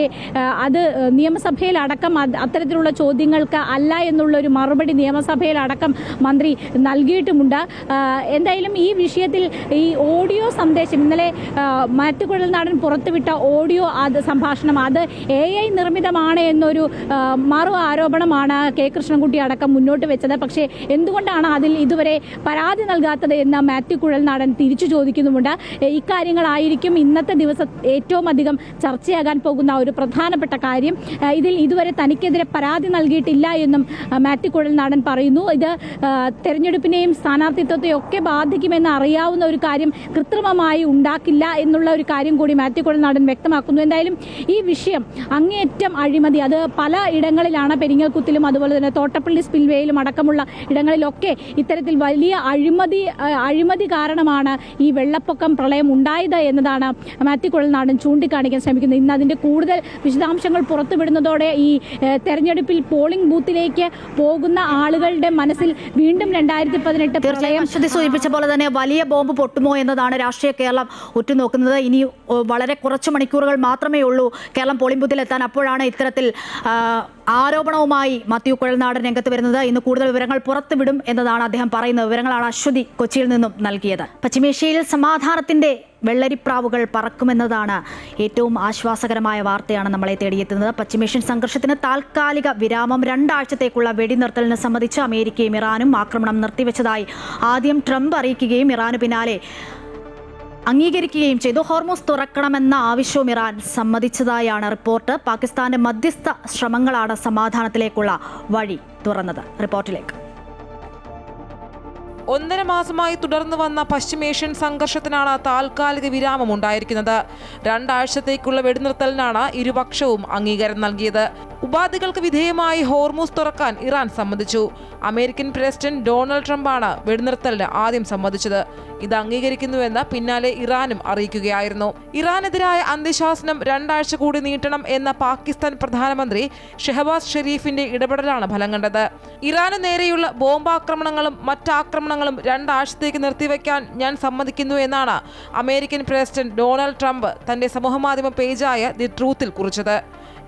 അത് നിയമസഭയിലടക്കം അത്തരത്തിലുള്ള ചോദ്യങ്ങൾക്ക് അല്ല എന്നുള്ളൊരു മറുപടി നിയമസഭയിലടക്കം മന്ത്രി നൽകിയിട്ടുമുണ്ട്. എന്തായാലും ഈ വിഷയത്തിൽ ഈ ഓഡിയോ സന്ദേശം ഇന്നലെ മാത്യു കുഴൽനാടൻ പുറത്തുവിട്ട ഓഡിയോ സംഭാഷണം അത് AI നിർമ്മിതമാണ് എന്നൊരു മറു ആരോപണമാണ് കെ കൃഷ്ണൻകുട്ടി അടക്കം മുന്നോട്ട് വെച്ചത്. പക്ഷേ എന്തുകൊണ്ടാണ് അതിൽ ഇതുവരെ പരാതി നൽകാത്തത് എന്ന് മാത്യു കുഴൽനാടൻ തിരിച്ചു ചോദിക്കുന്നുമുണ്ട്. ഇക്കാര്യങ്ങളായിരിക്കും ഇന്നത്തെ ദിവസം ഏറ്റവും അധികം ചർച്ചയാകാൻ പോകുന്ന ഒരു പ്രധാനപ്പെട്ട കാര്യം. ഇതിൽ ഇതുവരെ തനിക്കെതിരെ പരാതി നൽകിയിട്ടില്ല എന്നും മാത്യു കുഴൽനാടൻ പറയുന്നു. ഇത് തെരഞ്ഞെടുപ്പിനെയും സ്ഥാനാർത്ഥിത്വത്തെയും ഒക്കെ ബാധിക്കുമെന്ന് അറിയാവുന്ന ഒരു കാര്യം കൃത്രിമമായി ഉണ്ടാക്കില്ല എന്നുള്ള ഒരു കാര്യം കൂടി മാത്യു കുഴൽനാടൻ വ്യക്തമാക്കുന്നു. എന്തായാലും ഈ വിഷയം അങ്ങേയറ്റം അഴിമതി, അത് പല ഇടങ്ങളിലാണ്, പെരിങ്ങൽകുത്തിലും അതുപോലെ തന്നെ തോട്ടപ്പള്ളി സ്പിൽവേയിലും അടക്കമുള്ള ഇടങ്ങളിലൊക്കെ ഇത്തരത്തിൽ വലിയ അഴിമതി കാരണമാണ് ഈ വെള്ളപ്പൊക്കം പ്രളയം ഉണ്ടായത് എന്നതാണ് മാത്യു കുഴൽനാടൻ ചൂണ്ടിക്കാണിക്കാൻ ശ്രമിക്കുന്നത്. ഇന്ന് അതിൻ്റെ കൂടുതൽ വിശദാംശങ്ങൾ പുറത്തുവിടുന്നതോടെ ഈ തെരഞ്ഞെടുപ്പിൽ പോളിംഗ് ബൂത്തിലേക്ക് പോകുന്ന ആളുകളുടെ മനസ്സിൽ വീണ്ടും 2018 പ്രളയം സൂചിപ്പിച്ച പോലെ തന്നെ വലിയ ബോംബ് പൊട്ടുമോ എന്നതാണ് രാഷ്ട്രീയ കേരളം ഉറ്റുനോക്കുന്നത്. ഇനി വളരെ കുറച്ച് മണിക്കൂറുകൾ മാത്രമേ ഉള്ളൂ കേരളം പോളിംഗ് ബൂത്തിൽ എത്താൻ. അപ്പോഴാണ് ഇത്തരത്തിൽ ആരോപണവുമായി മാത്യു കുഴൽനാടൻ രംഗത്ത് വരുന്നത്. ഇന്ന് കൂടുതൽ വിവരങ്ങൾ പുറത്തുവിടും എന്നതാണ് അദ്ദേഹം പറയുന്നത്. വിവരങ്ങളാണ് അശ്വതി കൊച്ചിയിൽ നിന്നും നൽകിയത്. പശ്ചിമേഷ്യയിൽ സമാധാനത്തിന്റെ വെള്ളരിപ്രാവുകൾ പറക്കുമെന്നതാണ് ഏറ്റവും ആശ്വാസകരമായ വാർത്തയാണ് നമ്മളെ തേടിയെത്തുന്നത്. പശ്ചിമേഷ്യൻ സംഘർഷത്തിന് താൽക്കാലിക വിരാമം, 2 ആഴ്ചത്തേക്കുള്ള വെടിനിർത്തലിന് സംബന്ധിച്ച് അമേരിക്കയും ഇറാനും ആക്രമണം നിർത്തിവെച്ചതായി ആദ്യം ട്രംപ് അറിയിക്കുകയും ഇറാന് പിന്നാലെ അംഗീകരിക്കുകയും ചെയ്തു. ഹോർമൂസ് തുറക്കണമെന്ന ആവശ്യവും ഇറാൻ സമ്മതിച്ചതായാണ് റിപ്പോർട്ട്. പാകിസ്ഥാന്റെ മധ്യസ്ഥ ശ്രമങ്ങളാണ് സമാധാനത്തിലേക്കുള്ള വഴി തുറന്നത്. റിപ്പോർട്ടിലേക്ക്. 1.5 മാസമായി തുടർന്നു വന്ന പശ്ചിമേഷ്യൻ സംഘർഷത്തിനാണ് താൽക്കാലിക വിരാമം ഉണ്ടായിരിക്കുന്നത്. 2 ആഴ്ചത്തേക്കുള്ള വെടിനിർത്തലിനാണ് ഇരുപക്ഷവും അംഗീകാരം നൽകിയത്. ഉപാധികൾക്ക് വിധേയമായി ഹോർമൂസ് തുറക്കാൻ ഇറാൻ സമ്മതിച്ചു. അമേരിക്കൻ പ്രസിഡന്റ് ഡൊണാൾഡ് ട്രംപാണ് വെടിനിർത്തലിന് ആദ്യം സമ്മതിച്ചത്. ഇത് അംഗീകരിക്കുന്നുവെന്ന് പിന്നാലെ ഇറാനും അറിയിക്കുകയായിരുന്നു. ഇറാനെതിരായ അന്ത്യശാസനം 2 ആഴ്ച കൂടി നീട്ടണം എന്ന പാകിസ്ഥാൻ പ്രധാനമന്ത്രി ഷെഹബാസ് ഷെരീഫിന്റെ ഇടപെടലാണ് ഫലം കണ്ടത്. ഇറാന് നേരെയുള്ള ബോംബാക്രമണങ്ങളും മറ്റാക്രമണങ്ങളും 2 ആഴ്ചത്തേക്ക് നിർത്തിവെക്കാൻ ഞാൻ സമ്മതിക്കുന്നു എന്നാണ് അമേരിക്കൻ പ്രസിഡന്റ് ഡൊണാൾഡ് ട്രംപ് തന്റെ സമൂഹമാധ്യമ പേജായ ദി ട്രൂത്തിൽ കുറിച്ചത്.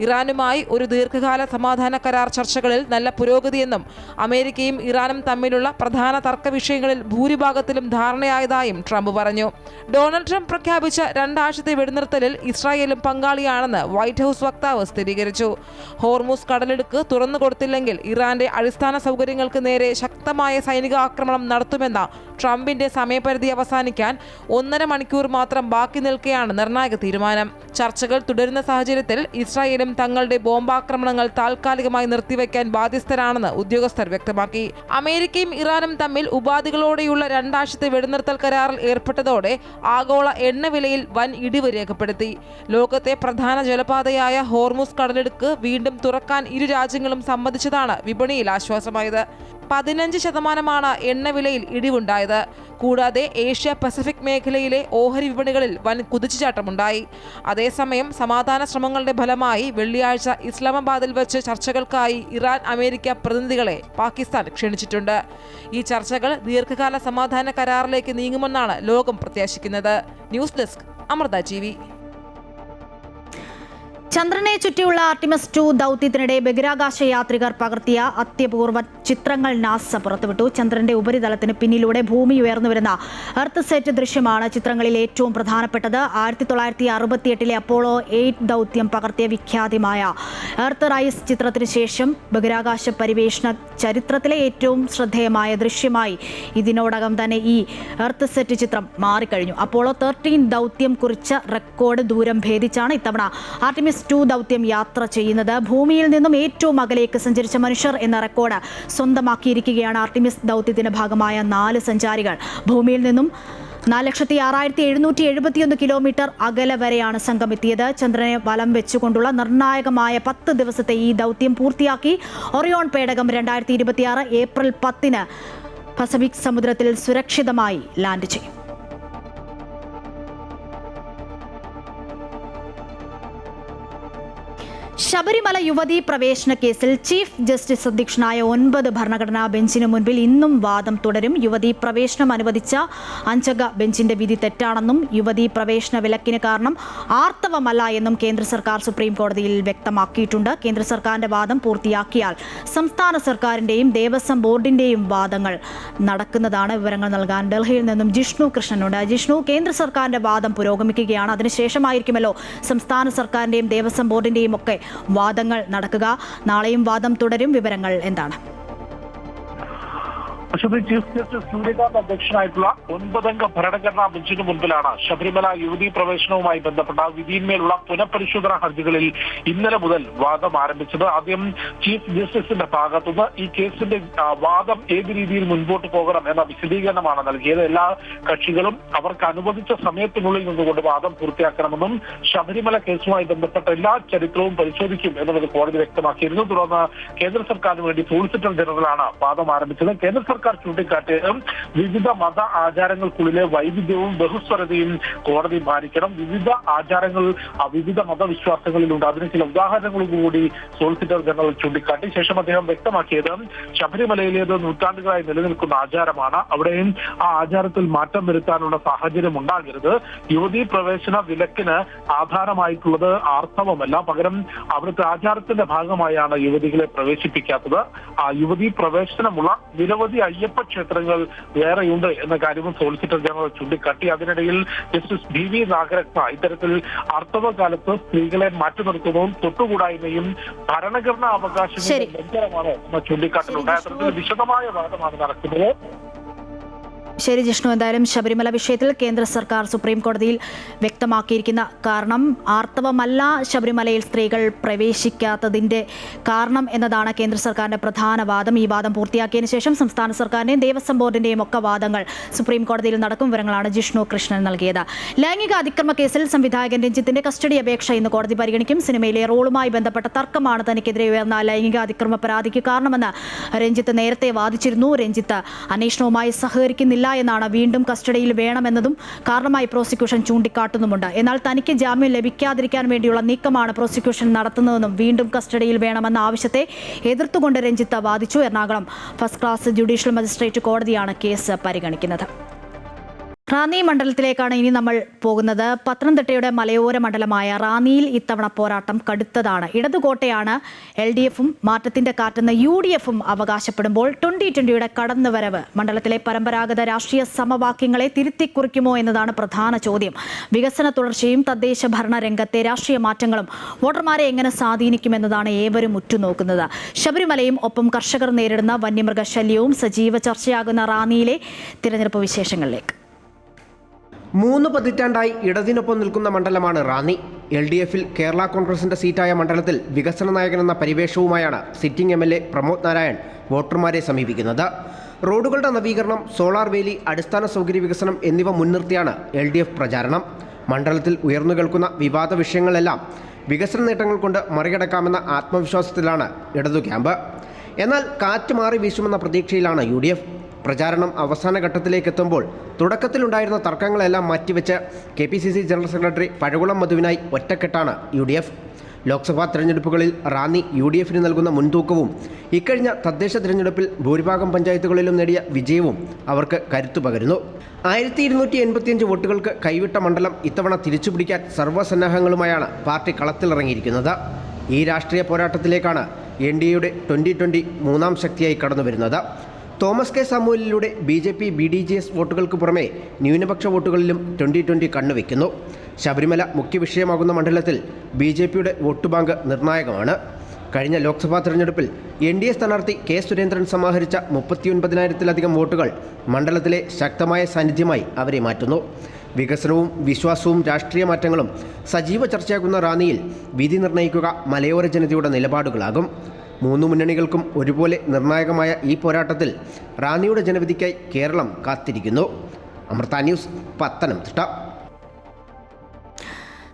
ഇറാനുമായി ഒരു ദീർഘകാല സമാധാന കരാർ ചർച്ചകളിൽ നല്ല പുരോഗതിയെന്നും അമേരിക്കയും ഇറാനും തമ്മിലുള്ള പ്രധാന തർക്ക വിഷയങ്ങളിൽ ഭൂരിഭാഗത്തിലും ധാരണയായതായും ട്രംപ് പറഞ്ഞു. ഡൊണാൾഡ് ട്രംപ് പ്രഖ്യാപിച്ച 2 ആഴ്ചത്തെ വെടിനിർത്തലിൽ ഇസ്രായേലും പങ്കാളിയാണെന്ന് വൈറ്റ് ഹൌസ് വക്താവ് സ്ഥിരീകരിച്ചു. ഹോർമൂസ് കടലിടുക്ക് തുറന്നു കൊടുത്തില്ലെങ്കിൽ ഇറാന്റെ അടിസ്ഥാന സൗകര്യങ്ങൾക്ക് നേരെ ശക്തമായ സൈനിക ആക്രമണം നടത്തുമെന്ന് ട്രംപിന്റെ സമയപരിധി അവസാനിക്കാൻ 1.5 മണിക്കൂർ മാത്രം ബാക്കി നിൽക്കെയാണ് നിർണായക തീരുമാനം. ചർച്ചകൾ തുടരുന്ന സാഹചര്യത്തിൽ ഇസ്രായേലും തങ്ങളുടെ ബോംബാക്രമണങ്ങൾ താൽക്കാലികമായി നിർത്തിവെക്കാൻ ബാധ്യസ്ഥരാണെന്ന് ഉദ്യോഗസ്ഥർ വ്യക്തമാക്കി. അമേരിക്കയും ഇറാനും തമ്മിൽ ഉപാധികളോടെയുള്ള 2 ആഴ്ചത്തെ വെടിനിർത്തൽ കരാറിൽ ഏർപ്പെട്ടതോടെ ആഗോള എണ്ണ വിലയിൽ വൻ ഇടിവ് രേഖപ്പെടുത്തി. ലോകത്തെ പ്രധാന ജലപാതയായ ഹോർമുസ് കടലിടുക്ക് വീണ്ടും തുറക്കാൻ ഇരു രാജ്യങ്ങളും സമ്മതിച്ചതാണ് വിപണിയിൽ ആശ്വാസമായത്. 15% എണ്ണവിലയിൽ ഇടിവുണ്ടായത്. കൂടാതെ ഏഷ്യ പസഫിക് മേഖലയിലെ ഓഹരി വിപണികളിൽ വൻ കുതിച്ചുചാട്ടമുണ്ടായി. അതേസമയം സമാധാന ശ്രമങ്ങളുടെ ഫലമായി വെള്ളിയാഴ്ച ഇസ്ലാമാബാദിൽ വെച്ച് ചർച്ചകൾക്കായി ഇറാൻ അമേരിക്ക പ്രതിനിധികളെ പാകിസ്ഥാൻ ക്ഷണിച്ചിട്ടുണ്ട്. ഈ ചർച്ചകൾ ദീർഘകാല സമാധാന കരാറിലേക്ക് നീങ്ങുമെന്നാണ് ലോകം പ്രത്യാശിക്കുന്നത്. News desk Amrita TV. ചന്ദ്രനെ ചുറ്റിയുള്ള ആർട്ടിമിസ് 2 ദൗത്യത്തിനിടെ ബഹിരാകാശ യാത്രികർ പകർത്തിയ അത്യപൂർവ ചിത്രങ്ങൾ നാസ പുറത്തുവിട്ടു. ചന്ദ്രന്റെ ഉപരിതലത്തിന് പിന്നിലൂടെ ഭൂമി ഉയർന്നുവരുന്ന എർത്ത് സെറ്റ് ദൃശ്യമാണ് ചിത്രങ്ങളിൽ ഏറ്റവും പ്രധാനപ്പെട്ടത്. 1968 അപ്പോളോ 8 ദൗത്യം പകർത്തിയ വിഖ്യാതമായ എർത്ത് റൈസ് ചിത്രത്തിന് ശേഷം ബഹിരാകാശ പരിവേഷണ ചരിത്രത്തിലെ ഏറ്റവും ശ്രദ്ധേയമായ ദൃശ്യമായി ഇതിനോടകം തന്നെ ഈ എർത്ത് സെറ്റ് ചിത്രം മാറിക്കഴിഞ്ഞു. അപ്പോളോ 13 ദൗത്യം കുറിച്ച റെക്കോർഡ് ദൂരം ഭേദിച്ചാണ് ഇത്തവണ ആർട്ടിമിസ് 2 ദൗത്യം യാത്ര ചെയ്യുന്നത്. ഭൂമിയിൽ നിന്നും ഏറ്റവും അകലേക്ക് സഞ്ചരിച്ച മനുഷ്യർ എന്ന റെക്കോർഡ് സ്വന്തമാക്കിയിരിക്കുകയാണ് ആർട്ടിമിസ് ദൗത്യത്തിന്റെ ഭാഗമായ 4 സഞ്ചാരികൾ. ഭൂമിയിൽ നിന്നും 4,6771 കിലോമീറ്റർ അകലെ വരെയാണ് സംഘം എത്തിയത്. ചന്ദ്രനെ വലം വെച്ചുകൊണ്ടുള്ള നിർണായകമായ 10 ദിവസത്തെ ഈ ദൗത്യം പൂർത്തിയാക്കി. ഒറിയോൺ പേടകം 2026 ഏപ്രിൽ 10 പസഫിക് സമുദ്രത്തിൽ സുരക്ഷിതമായി ലാൻഡ് ചെയ്യും. ശബരിമല യുവതീ പ്രവേശന കേസിൽ ചീഫ് ജസ്റ്റിസ് അധ്യക്ഷനായ 9 ഭരണഘടനാ ബെഞ്ചിന് മുൻപിൽ ഇന്നും വാദം തുടരും. യുവതീ പ്രവേശനം അനുവദിച്ച 5 ബെഞ്ചിന്റെ വിധി തെറ്റാണെന്നും യുവതീ പ്രവേശന വിലക്കിന് കാരണം ആർത്തവമല്ല എന്നും കേന്ദ്ര സർക്കാർ സുപ്രീം കോടതിയിൽ വ്യക്തമാക്കിയിട്ടുണ്ട്. കേന്ദ്ര സർക്കാരിന്റെ വാദം പൂർത്തിയാക്കിയാൽ സംസ്ഥാന സർക്കാരിന്റെയും ദേവസ്വം ബോർഡിന്റെയും വാദങ്ങൾ നടക്കുന്നതാണ്. വിവരങ്ങൾ നൽകാൻ ഡൽഹിയിൽ നിന്നും ജിഷ്ണു കൃഷ്ണനുണ്ട്. ജിഷ്ണു, കേന്ദ്ര സർക്കാരിന്റെ വാദം പുരോഗമിക്കുകയാണ്. അതിനുശേഷമായിരിക്കുമല്ലോ സംസ്ഥാന സർക്കാരിന്റെയും ദേവസ്വം ബോർഡിന്റെയും ഒക്കെ വാദങ്ങൾ നടക്കുക. നാളെയും വാദം തുടരും. വിവരങ്ങൾ എന്താണ്? ചീഫ് ജസ്റ്റിസ് സൂര്യകാന്ത് അധ്യക്ഷനായിട്ടുള്ള 9 ഭരണഘടനാ ബെഞ്ചിന് മുൻപിലാണ് ശബരിമല യുവതീ പ്രവേശനവുമായി ബന്ധപ്പെട്ട വിധിയിന്മേലുള്ള പുനഃപരിശോധനാ ഹർജികളിൽ ഇന്നലെ മുതൽ വാദം ആരംഭിച്ചത്. ആദ്യം ചീഫ് ജസ്റ്റിസിന്റെ ഭാഗത്തുനിന്ന് ഈ കേസിന്റെ വാദം ഏത് രീതിയിൽ മുൻപോട്ട് പോകണം എന്ന വിശദീകരണമാണ് നൽകിയത്. എല്ലാ കക്ഷികളും അവർക്ക് അനുവദിച്ച സമയത്തിനുള്ളിൽ നിന്നുകൊണ്ട് വാദം പൂർത്തിയാക്കണമെന്നും ശബരിമല കേസുമായി ബന്ധപ്പെട്ട എല്ലാ ചരിത്രവും പരിശോധിക്കും എന്നുള്ളത് കോടതി വ്യക്തമാക്കിയിരുന്നു. തുടർന്ന് കേന്ദ്ര സർക്കാരിന് വേണ്ടി സോളിസിറ്റർ ജനറലാണ് വാദം ആരംഭിച്ചത്. കേന്ദ്ര സർക്കാർ ചൂണ്ടിക്കാട്ടിയത് വിവിധ മത ആചാരങ്ങൾക്കുള്ളിലെ വൈവിധ്യവും ബഹുസ്വരതയും കോടതി മാനിക്കണം. വിവിധ ആചാരങ്ങൾ വിവിധ മതവിശ്വാസങ്ങളിലുണ്ട്. അതിന് ചില ഉദാഹരണങ്ങളും കൂടി സോളിസിറ്റർ ജനറൽ ചൂണ്ടിക്കാട്ടി. ശേഷം അദ്ദേഹം വ്യക്തമാക്കിയത് ശബരിമലയിലേത് നൂറ്റാണ്ടുകളായി നിലനിൽക്കുന്ന ആചാരമാണ്. അവിടെയും ആ ആചാരത്തിൽ മാറ്റം വരുത്താനുള്ള സാഹചര്യം ഉണ്ടാകരുത്. യുവതീ പ്രവേശന വിലക്കിന് ആധാരമായിട്ടുള്ളത് ആർത്തവമല്ല, പകരം അവിടുത്തെ ആചാരത്തിന്റെ ഭാഗമായാണ് യുവതികളെ പ്രവേശിപ്പിക്കാത്തത്. ആ യുവതീ പ്രവേശനമുള്ള നിരവധി അയ്യപ്പ ക്ഷേത്രങ്ങൾ വേറെയുണ്ട് എന്ന കാര്യവും സോളിസിറ്റർ ജനറൽ ചൂണ്ടിക്കാട്ടി. അതിനിടയിൽ ജസ്റ്റിസ് BV നാഗരത്ന ഇത്തരത്തിൽ ആർത്തവകാലത്ത് സ്ത്രീകളെ മാറ്റി നിർത്തുന്നതും തൊട്ടുകൂടായ്മയും ഭരണഘടനാ അവകാശങ്ങളുടെ ലംഘനമാണ് എന്ന ചൂണ്ടിക്കാട്ടലുണ്ടായ അത്തരത്തിൽ വിശദമായ വാദമാണ് നടക്കുന്നത്. ശരി ജിഷ്ണു, എന്തായാലും ശബരിമല വിഷയത്തിൽ കേന്ദ്ര സർക്കാർ സുപ്രീം കോടതിയിൽ വ്യക്തമാക്കിയിരിക്കുന്ന കാരണം ആർത്തവമല്ല ശബരിമലയിൽ സ്ത്രീകൾ പ്രവേശിക്കാത്തതിൻ്റെ കാരണം എന്നതാണ് കേന്ദ്ര സർക്കാരിൻ്റെ പ്രധാന വാദം. ഈ വാദം പൂർത്തിയാക്കിയതിനു ശേഷം സംസ്ഥാന സർക്കാരിൻ്റെയും ദേവസ്വം ബോർഡിൻ്റെയും ഒക്കെ വാദങ്ങൾ സുപ്രീം കോടതിയിൽ നടക്കും. വിവരങ്ങളാണ് ജിഷ്ണു കൃഷ്ണൻ നൽകിയത്. ലൈംഗിക അതിക്രമ കേസിൽ സംവിധായകൻ രഞ്ജിത്തിന്റെ കസ്റ്റഡി അപേക്ഷ ഇന്ന് കോടതി പരിഗണിക്കും. സിനിമയിലെ റോളുമായി ബന്ധപ്പെട്ട തർക്കമാണ് തനിക്കെതിരെ ഉയർന്ന ലൈംഗിക അതിക്രമ പരാതിക്ക് കാരണമെന്ന് രഞ്ജിത്ത് നേരത്തെ വാദിച്ചിരുന്നു. രഞ്ജിത്ത് അന്വേഷണവുമായി സഹകരിക്കുന്നില്ല എന്നാണ് വീണ്ടും കസ്റ്റഡിയിൽ വേണമെന്നതും കാരണമായി പ്രോസിക്യൂഷൻ ചൂണ്ടിക്കാട്ടുന്നുമുണ്ട്. എന്നാൽ തനിക്ക് ജാമ്യം ലഭിക്കാതിരിക്കാൻ വേണ്ടിയുള്ള നീക്കമാണ് പ്രോസിക്യൂഷൻ നടത്തുന്നതെന്നും വീണ്ടും കസ്റ്റഡിയിൽ വേണമെന്ന ആവശ്യത്തെ എതിർത്തുകൊണ്ട് രഞ്ജിത്ത് വാദിച്ചു. Ernakulam first class judicial magistrate കോടതിയാണ് കേസ് പരിഗണിക്കുന്നത്. റാന്നി മണ്ഡലത്തിലേക്കാണ് ഇനി നമ്മൾ പോകുന്നത്. പത്തനംതിട്ടയുടെ മലയോര മണ്ഡലമായ റാന്നിയിൽ ഇത്തവണ പോരാട്ടം കടുത്തതാണ്. ഇടതുകോട്ടയാണ് LDFും മാറ്റത്തിന്റെ കാറ്റെന്ന് UDFും അവകാശപ്പെടുമ്പോൾ 2020യുടെ കടന്നുവരവ് മണ്ഡലത്തിലെ പരമ്പരാഗത രാഷ്ട്രീയ സമവാക്യങ്ങളെ തിരുത്തിക്കുറിക്കുമോ എന്നതാണ് പ്രധാന ചോദ്യം. വികസന തുടർച്ചയും തദ്ദേശ ഭരണ രംഗത്തെ രാഷ്ട്രീയ മാറ്റങ്ങളും വോട്ടർമാരെ എങ്ങനെ സ്വാധീനിക്കുമെന്നതാണ് ഏവരും ഉറ്റുനോക്കുന്നത്. ശബരിമലയും ഒപ്പം കർഷകർ നേരിടുന്ന വന്യമൃഗശല്യവും സജീവ ചർച്ചയാകുന്ന റാന്നിയിലെ തിരഞ്ഞെടുപ്പ് വിശേഷങ്ങളിലേക്ക്. 3 പതിറ്റാണ്ടായി ഇടതിനൊപ്പം നിൽക്കുന്ന മണ്ഡലമാണ് റാന്നി. LDFിൽ കേരള കോൺഗ്രസിന്റെ സീറ്റായ മണ്ഡലത്തിൽ വികസന നായകനെന്ന പരിവേഷവുമായാണ് സിറ്റിംഗ് MLA പ്രമോദ് നാരായൺ വോട്ടർമാരെ സമീപിക്കുന്നത്. റോഡുകളുടെ നവീകരണം, സോളാർ വേലി, അടിസ്ഥാന സൗകര്യ വികസനം എന്നിവ മുൻനിർത്തിയാണ് LDF പ്രചാരണം. മണ്ഡലത്തിൽ ഉയർന്നു കേൾക്കുന്ന വിവാദ വിഷയങ്ങളെല്ലാം വികസന നേട്ടങ്ങൾ കൊണ്ട് മറികടക്കാമെന്ന ആത്മവിശ്വാസത്തിലാണ് ഇടതു ക്യാമ്പ്. എന്നാൽ കാറ്റ് മാറി വീശുമെന്ന പ്രതീക്ഷയിലാണ് UDF. പ്രചാരണം അവസാന ഘട്ടത്തിലേക്ക് എത്തുമ്പോൾ തുടക്കത്തിലുണ്ടായിരുന്ന തർക്കങ്ങളെല്ലാം മാറ്റിവെച്ച് KPCC ജനറൽ സെക്രട്ടറി പഴകുളം മധുവിനായി ഒറ്റക്കെട്ടാണ് UDF. ലോക്സഭാ തെരഞ്ഞെടുപ്പുകളിൽ റാന്നി UDFിന് നൽകുന്ന മുൻതൂക്കവും ഇക്കഴിഞ്ഞ തദ്ദേശ തിരഞ്ഞെടുപ്പിൽ ഭൂരിഭാഗം പഞ്ചായത്തുകളിലും നേടിയ വിജയവും അവർക്ക് കരുത്തു പകരുന്നു. 1285 വോട്ടുകൾക്ക് കൈവിട്ട മണ്ഡലം ഇത്തവണ തിരിച്ചുപിടിക്കാൻ സർവ്വസന്നാഹങ്ങളുമായാണ് പാർട്ടി കളത്തിലിറങ്ങിയിരിക്കുന്നത്. ഈ രാഷ്ട്രീയ പോരാട്ടത്തിലേക്കാണ് NDAയുടെ 2020 മൂന്നാം ശക്തിയായി കടന്നുവരുന്നത്. തോമസ് കെ സാമുവലിലൂടെ BJP BDJS വോട്ടുകൾക്ക് പുറമെ ന്യൂനപക്ഷ വോട്ടുകളിലും 2020 കണ്ണുവെക്കുന്നു. ശബരിമല മുഖ്യ വിഷയമാകുന്ന മണ്ഡലത്തിൽ BJPയുടെ വോട്ട് ബാങ്ക് നിർണായകമാണ്. കഴിഞ്ഞ ലോക്സഭാ തെരഞ്ഞെടുപ്പിൽ NDA സ്ഥാനാർത്ഥി K സുരേന്ദ്രൻ സമാഹരിച്ച 39,000-ത്തിലധികം വോട്ടുകൾ മണ്ഡലത്തിലെ ശക്തമായ സാന്നിധ്യമായി അവരെ മാറ്റുന്നു. വികസനവും വിശ്വാസവും രാഷ്ട്രീയ മാറ്റങ്ങളും സജീവ ചർച്ചയാകുന്ന റാന്നിയിൽ വിധി നിർണ്ണയിക്കുക മലയോര ജനതയുടെ നിലപാടുകളാകും. 3 മുന്നണികൾക്കും ഒരുപോലെ നിർണായകമായ ഈ പോരാട്ടത്തിൽ റാന്നിയുടെ ജനവിധിക്കായി കേരളം കാത്തിരിക്കുന്നു. അമൃത ന്യൂസ്, പത്തനംതിട്ട.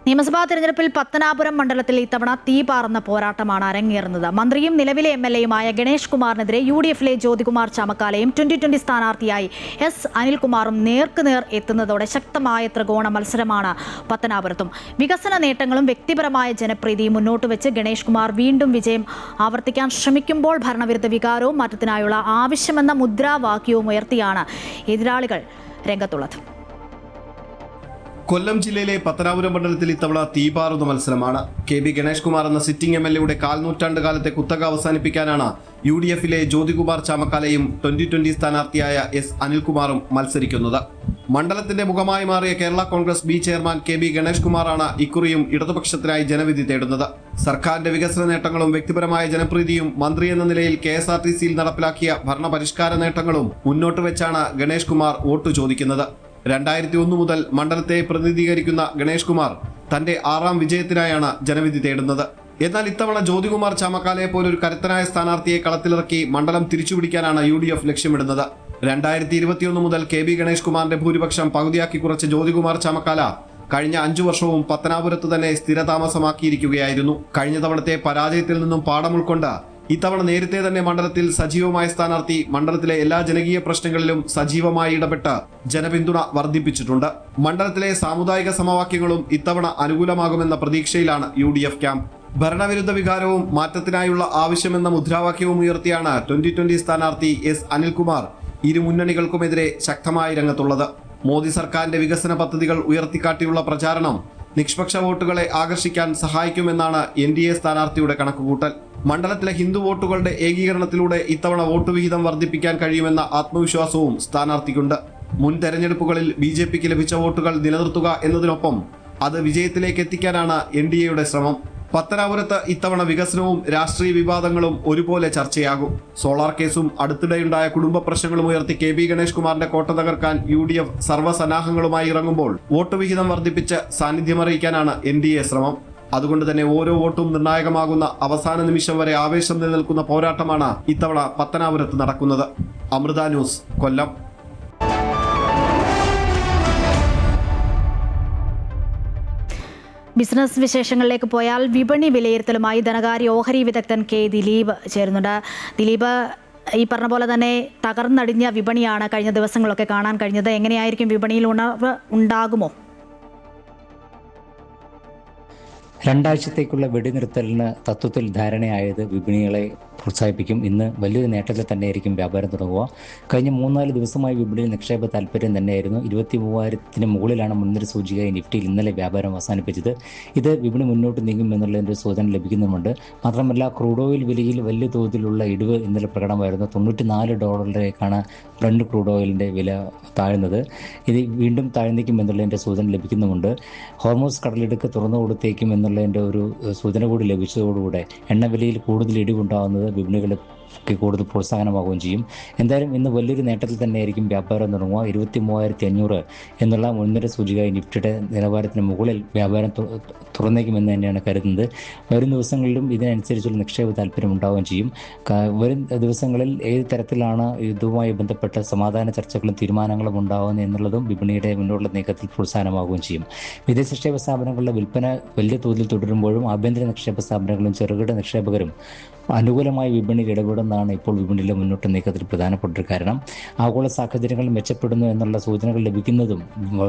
നിയമസഭാ തെരഞ്ഞെടുപ്പിൽ പത്തനാപുരം മണ്ഡലത്തിൽ ഇത്തവണ തീപാറുന്ന പോരാട്ടമാണ് അരങ്ങേറുന്നത്. മന്ത്രിയും നിലവിലെ MLAയുമായ ഗണേഷ് കുമാറിനെതിരെ UDFിലെ ജ്യോതികുമാർ ചാമക്കാലയും 2020 സ്ഥാനാർത്ഥിയായി S അനിൽകുമാറും നേർക്കുനേർ എത്തുന്നതോടെ ശക്തമായ ത്രികോണ മത്സരമാണ് പത്തനാപുരത്തും. വികസന നേട്ടങ്ങളും വ്യക്തിപരമായ ജനപ്രീതിയും മുന്നോട്ട് വെച്ച് ഗണേഷ് കുമാർ വീണ്ടും വിജയം ആവർത്തിക്കാൻ ശ്രമിക്കുമ്പോൾ ഭരണവിരുദ്ധ വികാരവും മാറ്റത്തിനായുള്ള ആവശ്യമെന്ന മുദ്രാവാക്യവും ഉയർത്തിയാണ് എതിരാളികൾ രംഗത്തുള്ളത്. കൊല്ലം ജില്ലയിലെ പത്തനാപുരം മണ്ഡലത്തിൽ ഇത്തവണ തീപാറുന്ന മത്സരമാണ്. KB ഗണേഷ് കുമാർ എന്ന സിറ്റിംഗ് MLAയുടെ കാൽനൂറ്റാണ്ട് കാലത്തെ കുത്തക അവസാനിപ്പിക്കാനാണ് UDFിലെ ജ്യോതികുമാർ ചാമക്കാലയും 2020 സ്ഥാനാർത്ഥിയായ S അനിൽകുമാറും മത്സരിക്കുന്നത്. മണ്ഡലത്തിന്റെ മുഖമായി മാറിയ Kerala Congress B chairman KB Ganesh കുമാറാണ് ഇക്കുറിയും ഇടതുപക്ഷത്തിനായി ജനവിധി തേടുന്നത്. സർക്കാരിന്റെ വികസന നേട്ടങ്ങളും വ്യക്തിപരമായ ജനപ്രീതിയും മന്ത്രി എന്ന നിലയിൽ KSRTCയിൽ നടപ്പിലാക്കിയ ഭരണപരിഷ്കാര നേട്ടങ്ങളും മുന്നോട്ട് വെച്ചാണ് ഗണേഷ് കുമാർ വോട്ട് ചോദിക്കുന്നത്. 2001 മുതൽ മണ്ഡലത്തെ പ്രതിനിധീകരിക്കുന്ന ഗണേഷ് കുമാർ തന്റെ 6ാം വിജയത്തിനായാണ് ജനവിധി തേടുന്നത്. എന്നാൽ ഇത്തവണ ജ്യോതികുമാർ ചാമക്കാലയെ പോലൊരു കരുത്തനായ സ്ഥാനാർത്ഥിയെ കളത്തിലിറക്കി മണ്ഡലം തിരിച്ചുപിടിക്കാനാണ് UDF ലക്ഷ്യമിടുന്നത്. 2021 മുതൽ KB ഗണേഷ് കുമാറിന്റെ ഭൂരിപക്ഷം പകുതിയാക്കി കുറച്ച ജ്യോതികുമാർ ചാമക്കാല കഴിഞ്ഞ 5 വർഷവും പത്തനാപുരത്ത് തന്നെ സ്ഥിരതാമസമാക്കിയിരിക്കുകയായിരുന്നു. കഴിഞ്ഞ തവണത്തെ പരാജയത്തിൽ നിന്നും പാഠം ഉൾക്കൊണ്ട് ഇത്തവണ നേരത്തെ തന്നെ മണ്ഡലത്തിൽ സജീവമായ സ്ഥാനാർത്ഥി മണ്ഡലത്തിലെ എല്ലാ ജനകീയ പ്രശ്നങ്ങളിലും സജീവമായി ഇടപെട്ട് ജനപിന്തുണ വർദ്ധിപ്പിച്ചിട്ടുണ്ട്. മണ്ഡലത്തിലെ സാമുദായിക സമവാക്യങ്ങളും ഇത്തവണ അനുകൂലമാകുമെന്ന പ്രതീക്ഷയിലാണ് UDF ക്യാമ്പ്. ഭരണവിരുദ്ധ വികാരവും മാറ്റത്തിനായുള്ള ആവശ്യമെന്ന മുദ്രാവാക്യവും ഉയർത്തിയാണ് 2020 സ്ഥാനാർത്ഥി S അനിൽകുമാർ ഇരു മുന്നണികൾക്കുമെതിരെ ശക്തമായി രംഗത്തുള്ളത്. മോദി സർക്കാരിന്റെ വികസന പദ്ധതികൾ ഉയർത്തിക്കാട്ടിയുള്ള പ്രചാരണം നിഷ്പക്ഷ വോട്ടുകളെ ആകർഷിക്കാൻ സഹായിക്കുമെന്നാണ് NDA സ്ഥാനാർത്ഥിയുടെ കണക്കുകൂട്ടൽ. മണ്ഡലത്തിലെ ഹിന്ദു വോട്ടുകളുടെ ഏകീകരണത്തിലൂടെ ഇത്തവണ വോട്ട് വിഹിതം വർദ്ധിപ്പിക്കാൻ കഴിയുമെന്ന ആത്മവിശ്വാസവും സ്ഥാനാർത്ഥിക്കുണ്ട്. മുൻ തെരഞ്ഞെടുപ്പുകളിൽ BJPക്ക് ലഭിച്ച വോട്ടുകൾ നിലനിർത്തുക എന്നതിനൊപ്പം അത് വിജയത്തിലേക്ക് എത്തിക്കാനാണ് NDAയുടെ ശ്രമം. പത്തനാപുരത്ത് ഇത്തവണ വികസനവും രാഷ്ട്രീയ വിവാദങ്ങളും ഒരുപോലെ ചർച്ചയാകും. സോളാർ കേസും അടുത്തിടെയുണ്ടായ കുടുംബ പ്രശ്നങ്ങളും ഉയർത്തി KB ഗണേഷ് കുമാറിന്റെ കോട്ട തകർക്കാൻ UDF സർവ്വസന്നാഹങ്ങളുമായി ഇറങ്ങുമ്പോൾ വോട്ട് വിഹിതം വർദ്ധിപ്പിച്ച് സാന്നിധ്യമറിയിക്കാനാണ് NDA ശ്രമം. അതുകൊണ്ട് തന്നെ ഓരോ വോട്ടും നിർണായകമാകുന്ന അവസാന നിമിഷം വരെ ആവേശം നിലനിൽക്കുന്ന പോരാട്ടമാണ് ഇത്തവണ പത്തനാപുരത്ത് നടക്കുന്നത്. അമൃത ന്യൂസ്, കൊല്ലം. ബിസിനസ് വിശേഷങ്ങളിലേക്ക് പോയാൽ വിപണി വിലയിരുത്തലുമായി ധനകാര്യ ഓഹരി വിദഗ്ധൻ K ദിലീപ് ചേരുന്നുണ്ട്. ദിലീപ്, ഈ പറഞ്ഞ പോലെ തന്നെ തകർന്നടിഞ്ഞ വിപണിയാണ് കഴിഞ്ഞ ദിവസങ്ങളൊക്കെ കാണാൻ കഴിഞ്ഞത്. എങ്ങനെയായിരിക്കും വിപണിയിൽ ഉണർവ് ഉണ്ടാകുമോ? രണ്ടാഴ്ചത്തേക്കുള്ള വെടിനിർത്തലിന് തത്വത്തിൽ ധാരണയായത് വിപണികളെ പ്രോത്സാഹിപ്പിക്കും. ഇന്ന് വലിയൊരു നേട്ടത്തിൽ തന്നെയായിരിക്കും വ്യാപാരം തുടങ്ങുക. കഴിഞ്ഞ 3-4 ദിവസമായി വിപണിയിൽ നിക്ഷേപ താല്പര്യം തന്നെയായിരുന്നു. 23,000-ന് മുകളിലാണ് മുൻനിര സൂചികയായി നിഫ്റ്റിയിൽ ഇന്നലെ വ്യാപാരം അവസാനിപ്പിച്ചത്. ഇത് വിപണി മുന്നോട്ട് നീങ്ങും എന്നുള്ളതിൻ്റെ സൂചന ലഭിക്കുന്നുമുണ്ട്. മാത്രമല്ല, ക്രൂഡ് ഓയിൽ വിലയിൽ വലിയ തോതിലുള്ള ഇടിവ് ഇന്നലെ പ്രകടമായിരുന്നു. $94 ബ്രണ്ട് ക്രൂഡ് ഓയിലിൻ്റെ വില താഴ്ന്നത്. ഇത് വീണ്ടും താഴ്ന്നിക്കും എന്നുള്ളതിൻ്റെ സൂചന ലഭിക്കുന്നുമുണ്ട്. ഹോർമൂസ് കടലിടുക്ക് തുറന്നു കൊടുത്തേക്കും എന്നുള്ളതിൻ്റെ ഒരു സൂചന കൂടി ലഭിച്ചതോടുകൂടെ എണ്ണവിലയിൽ കൂടുതൽ ഇടിവുണ്ടാകുന്നത് വിപണികൾക്ക് കൂടുതൽ പ്രോത്സാഹനമാവുകയും ചെയ്യും. എന്തായാലും ഇന്ന് വലിയൊരു നേട്ടത്തിൽ തന്നെയായിരിക്കും വ്യാപാരം തുടങ്ങുക. 23,500 എന്നുള്ള മുൻനിര സൂചികയായി നിഫ്റ്റിയുടെ നിലവാരത്തിന് മുകളിൽ വ്യാപാരം തുറന്നേക്കുമെന്ന് തന്നെയാണ് കരുതുന്നത്. വരും ദിവസങ്ങളിലും ഇതിനനുസരിച്ചുള്ള നിക്ഷേപ താല്പര്യം ഉണ്ടാവുകയും ചെയ്യും. വരും ദിവസങ്ങളിൽ ഏത് തരത്തിലാണ് ഇതുമായി ബന്ധപ്പെട്ട സമാധാന ചർച്ചകളും തീരുമാനങ്ങളും ഉണ്ടാകുന്നത് എന്നുള്ളതും വിപണിയുടെ മുന്നോട്ടുള്ള നീക്കത്തിൽ പ്രോത്സാഹനമാവുകയും ചെയ്യും. വിദേശ നിക്ഷേപ സ്ഥാപനങ്ങളുടെ വിൽപ്പന വലിയ തോതിൽ തുടരുമ്പോഴും ആഭ്യന്തര നിക്ഷേപ സ്ഥാപനങ്ങളും ചെറുകിട നിക്ഷേപകരും അനുകൂലമായി വിപണിയിൽ ഇടപെടുന്നതാണ് ഇപ്പോൾ വിപണിയിലെ മുന്നോട്ട് നീക്കത്തിൽ പ്രധാനപ്പെട്ട ഒരു കാരണം. ആഗോള സാഹചര്യങ്ങൾ മെച്ചപ്പെടുന്നു എന്നുള്ള സൂചനകൾ ലഭിക്കുന്നതും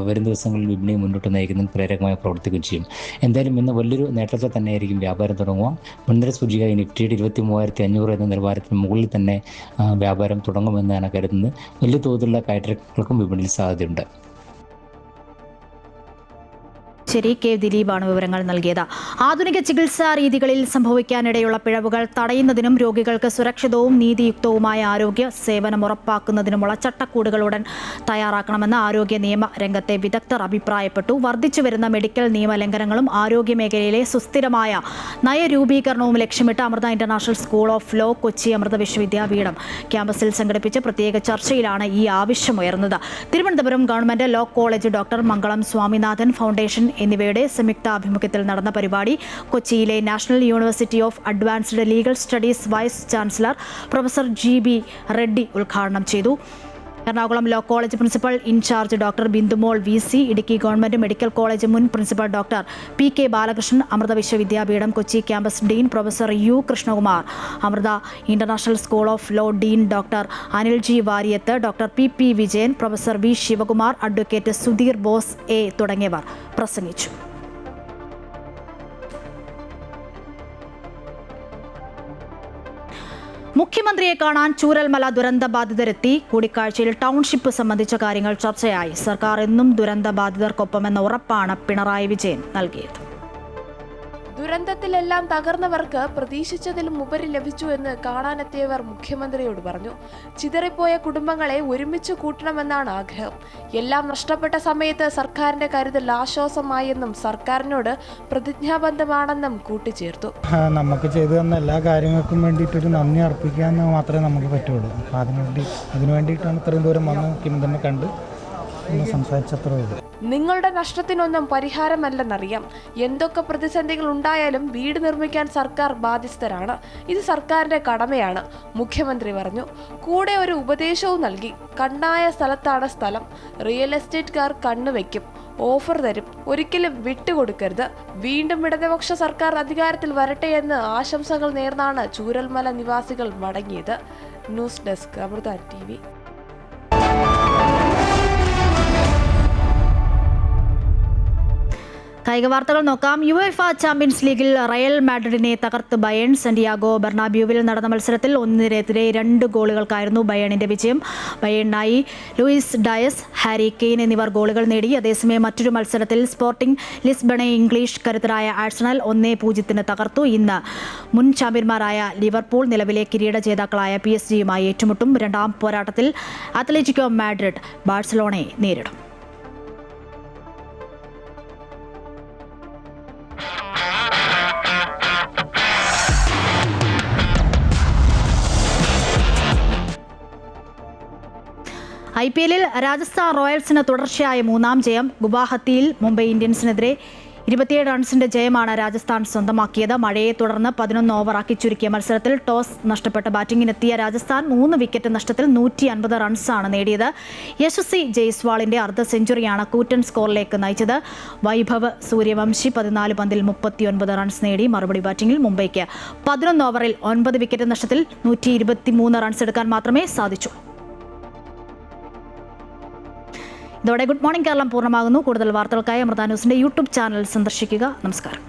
വരും ദിവസങ്ങളിൽ വിപണിയെ മുന്നോട്ട് നയിക്കുന്നതിന് പ്രേരകമായി പ്രവർത്തിക്കുകയും ചെയ്യും. എന്തായാലും ഇന്ന് വലിയൊരു നേട്ടത്തിൽ തന്നെയായിരിക്കും വ്യാപാരം തുടങ്ങുക. മുൻനിര സൂചികയായി നിഫ്റ്റിയുടെ 23,500 എന്ന നിലവാരത്തിന് മുകളിൽ തന്നെ വ്യാപാരം തുടങ്ങുമെന്നാണ് കരുതുന്നത്. വലിയ തോതിലുള്ള കയറ്റങ്ങൾക്കും വിപണിയിൽ സാധ്യതയുണ്ട്. ശരി, കെ ദിലീപാണ് വിവരങ്ങൾ നൽകിയത്. ആധുനിക ചികിത്സാ രീതികളിൽ സംഭവിക്കാനിടയുള്ള പിഴവുകൾ തടയുന്നതിനും രോഗികൾക്ക് സുരക്ഷിതവും നീതിയുക്തവുമായ ആരോഗ്യ സേവനം ഉറപ്പാക്കുന്നതിനുമുള്ള ചട്ടക്കൂടുകൾ ഉടൻ തയ്യാറാക്കണമെന്ന് ആരോഗ്യ നിയമ രംഗത്തെ വിദഗ്ധർ അഭിപ്രായപ്പെട്ടു. വർദ്ധിച്ചുവരുന്ന മെഡിക്കൽ നിയമലംഘനങ്ങളും ആരോഗ്യ മേഖലയിലെ സുസ്ഥിരമായ നയരൂപീകരണവും ലക്ഷ്യമിട്ട് Amrita international school of law Kochi Amrita Vishwa Vidyapeetham ക്യാമ്പസിൽ സംഘടിപ്പിച്ച പ്രത്യേക ചർച്ചയിലാണ് ഈ ആവശ്യമുയർന്നത്. Thiruvananthapuram government law college, doctor Mangalam Swaminathan foundation എന്നിവയുടെ സംയുക്താഭിമുഖ്യത്തിൽ നടന്ന പരിപാടി കൊച്ചിയിലെ national university of advanced legal studies vice chancellor professor GB Reddy ഉദ്ഘാടനം ചെയ്തു. Ernakulam law college principal in charge doctor Bindumol VC, Idukki government medical college മുൻ principal doctor PK Balakrishnan, Amrita Vishwa Vidyapeetham Kochi campus dean professor U Krishnakumar, Amrita international school of law dean doctor Anil G Variyath, doctor PP Vijayan, professor V Sivakumar, advocate Sudheer Bose A തുടങ്ങിയവർ പ്രസംഗിച്ചു. മുഖ്യമന്ത്രിയെ കാണാൻ ചൂരൽമല ദുരന്ത ബാധിതരെത്തി. കൂടിക്കാഴ്ചയിൽ township സംബന്ധിച്ച കാര്യങ്ങൾ ചർച്ചയായി. സർക്കാർ എന്നും ദുരന്ത ബാധിതർക്കൊപ്പമെന്ന ഉറപ്പാണ് പിണറായി വിജയൻ നൽകിയത്. ദുരന്തത്തിലെല്ലാം തകർന്നവർക്ക് പ്രതീക്ഷിച്ചതിലും ഉപരി ലഭിച്ചു എന്ന് കാണാനെത്തിയവർ മുഖ്യമന്ത്രിയോട് പറഞ്ഞു. ചിതറിപ്പോയ കുടുംബങ്ങളെ ഒരുമിച്ച് കൂട്ടണമെന്നാണ് ആഗ്രഹം. എല്ലാം നഷ്ടപ്പെട്ട സമയത്ത് സർക്കാരിന്റെ കരുതൽ ആശ്വാസമായി എന്നും സർക്കാരിനോട് പ്രതിജ്ഞാബദ്ധമാണെന്നും കൂട്ടിച്ചേർത്തു. നമുക്ക് ചെയ്തു തന്ന എല്ലാ കാര്യങ്ങൾക്കും വേണ്ടിയിട്ടൊരു നന്ദി അർപ്പിക്കാമെന്ന് മാത്രമേ നമുക്ക് പറ്റുള്ളൂ. അതിനു വേണ്ടിയിട്ടാണ് ഇത്രയും ദൂരം വന്ന് മുഖ്യമന്ത്രിനെ കണ്ട് സംസാരിച്ചത്രേ ഉള്ളൂ. നിങ്ങളുടെ നഷ്ടത്തിനൊന്നും പരിഹാരമല്ലെന്നറിയാം. എന്തൊക്കെ പ്രതിസന്ധികൾ ഉണ്ടായാലും വീട് നിർമ്മിക്കാൻ സർക്കാർ ബാധ്യസ്ഥരാണ്. ഇത് സർക്കാരിന്റെ കടമയാണ്, മുഖ്യമന്ത്രി പറഞ്ഞു. കൂടെ ഒരു ഉപദേശവും നൽകി. കണ്ണായ സ്ഥലത്താണ് സ്ഥലം. റിയൽ എസ്റ്റേറ്റുകാർ കണ്ണുവെക്കും, ഓഫർ തരും, ഒരിക്കലും വിട്ടുകൊടുക്കരുത്. വീണ്ടും ഇടതുപക്ഷ സർക്കാർ അധികാരത്തിൽ വരട്ടെ എന്ന് ആശംസകൾ നേർന്നാണ് ചൂരൽമല നിവാസികൾ മടങ്ങിയത്. News desk, Amrita TV. കായിക വാർത്തകൾ നോക്കാം. UEFA ചാമ്പ്യൻസ് ലീഗിൽ റയൽ മാഡ്രിഡിനെ തകർത്ത് ബയേൺ. സാന്റിയാഗോ ബെർണാബ്യൂവിൽ നടന്ന മത്സരത്തിൽ 1-നെതിരെ 2 ഗോളുകൾക്കായിരുന്നു ബയേണിന്റെ വിജയം. ബയേണിനായി ലൂയിസ് ഡയസ്, ഹാരി കെയ്ൻ എന്നിവർ ഗോളുകൾ നേടി. അതേസമയം മറ്റൊരു മത്സരത്തിൽ സ്പോർട്ടിംഗ് ലിസ്ബണെ ഇംഗ്ലീഷ് കരുത്തരായ ആഴ്സണൽ 1-0 തകർത്തു. ഇന്ന് മുൻ ചാമ്പ്യന്മാരായ ലിവർപൂൾ നിലവിലെ കിരീട ജേതാക്കളായ PSG-യുമായി ഏറ്റുമുട്ടും. രണ്ടാം പോരാട്ടത്തിൽ അത്ലറ്റിക്കോ മാഡ്രിഡ് ബാഴ്സലോണയെ നേരിടും. IPL-ൽ രാജസ്ഥാൻ റോയൽസിന് തുടർച്ചയായ 3ാം ജയം. ഗുവാഹത്തിയിൽ മുംബൈ ഇന്ത്യൻസിനെതിരെ 27 റൺസിന്റെ ജയമാണ് രാജസ്ഥാൻ സ്വന്തമാക്കിയത്. മഴയെ തുടർന്ന് 11 ഓവറാക്കി ചുരുക്കിയ മത്സരത്തിൽ ടോസ് നഷ്ടപ്പെട്ട് ബാറ്റിംഗിനെത്തിയ രാജസ്ഥാൻ 3 വിക്കറ്റ് നഷ്ടത്തിൽ 150 റൺസാണ് നേടിയത്. യശസ്വി ജയ്സ്വാളിന്റെ അർദ്ധ സെഞ്ചുറിയാണ് കൂറ്റൻ സ്കോറിലേക്ക് നയിച്ചത്. വൈഭവ് സൂര്യവംശി 14 പന്തിൽ 39 റൺസ് നേടി. മറുപടി ബാറ്റിംഗിൽ മുംബൈക്ക് 11 ഓവറിൽ 9 വിക്കറ്റ് നഷ്ടത്തിൽ 123 റൺസ് എടുക്കാൻ മാത്രമേ സാധിച്ചു. ഇതോടെ ഗുഡ് മോർണിംഗ് കേരളം പൂർണ്ണമാകുന്നു. കൂടുതൽ വാർത്തകൾക്കായി അമൃത ന്യൂസിന്റെ YouTube ചാനൽ സന്ദർശിക്കുക. നമസ്കാരം.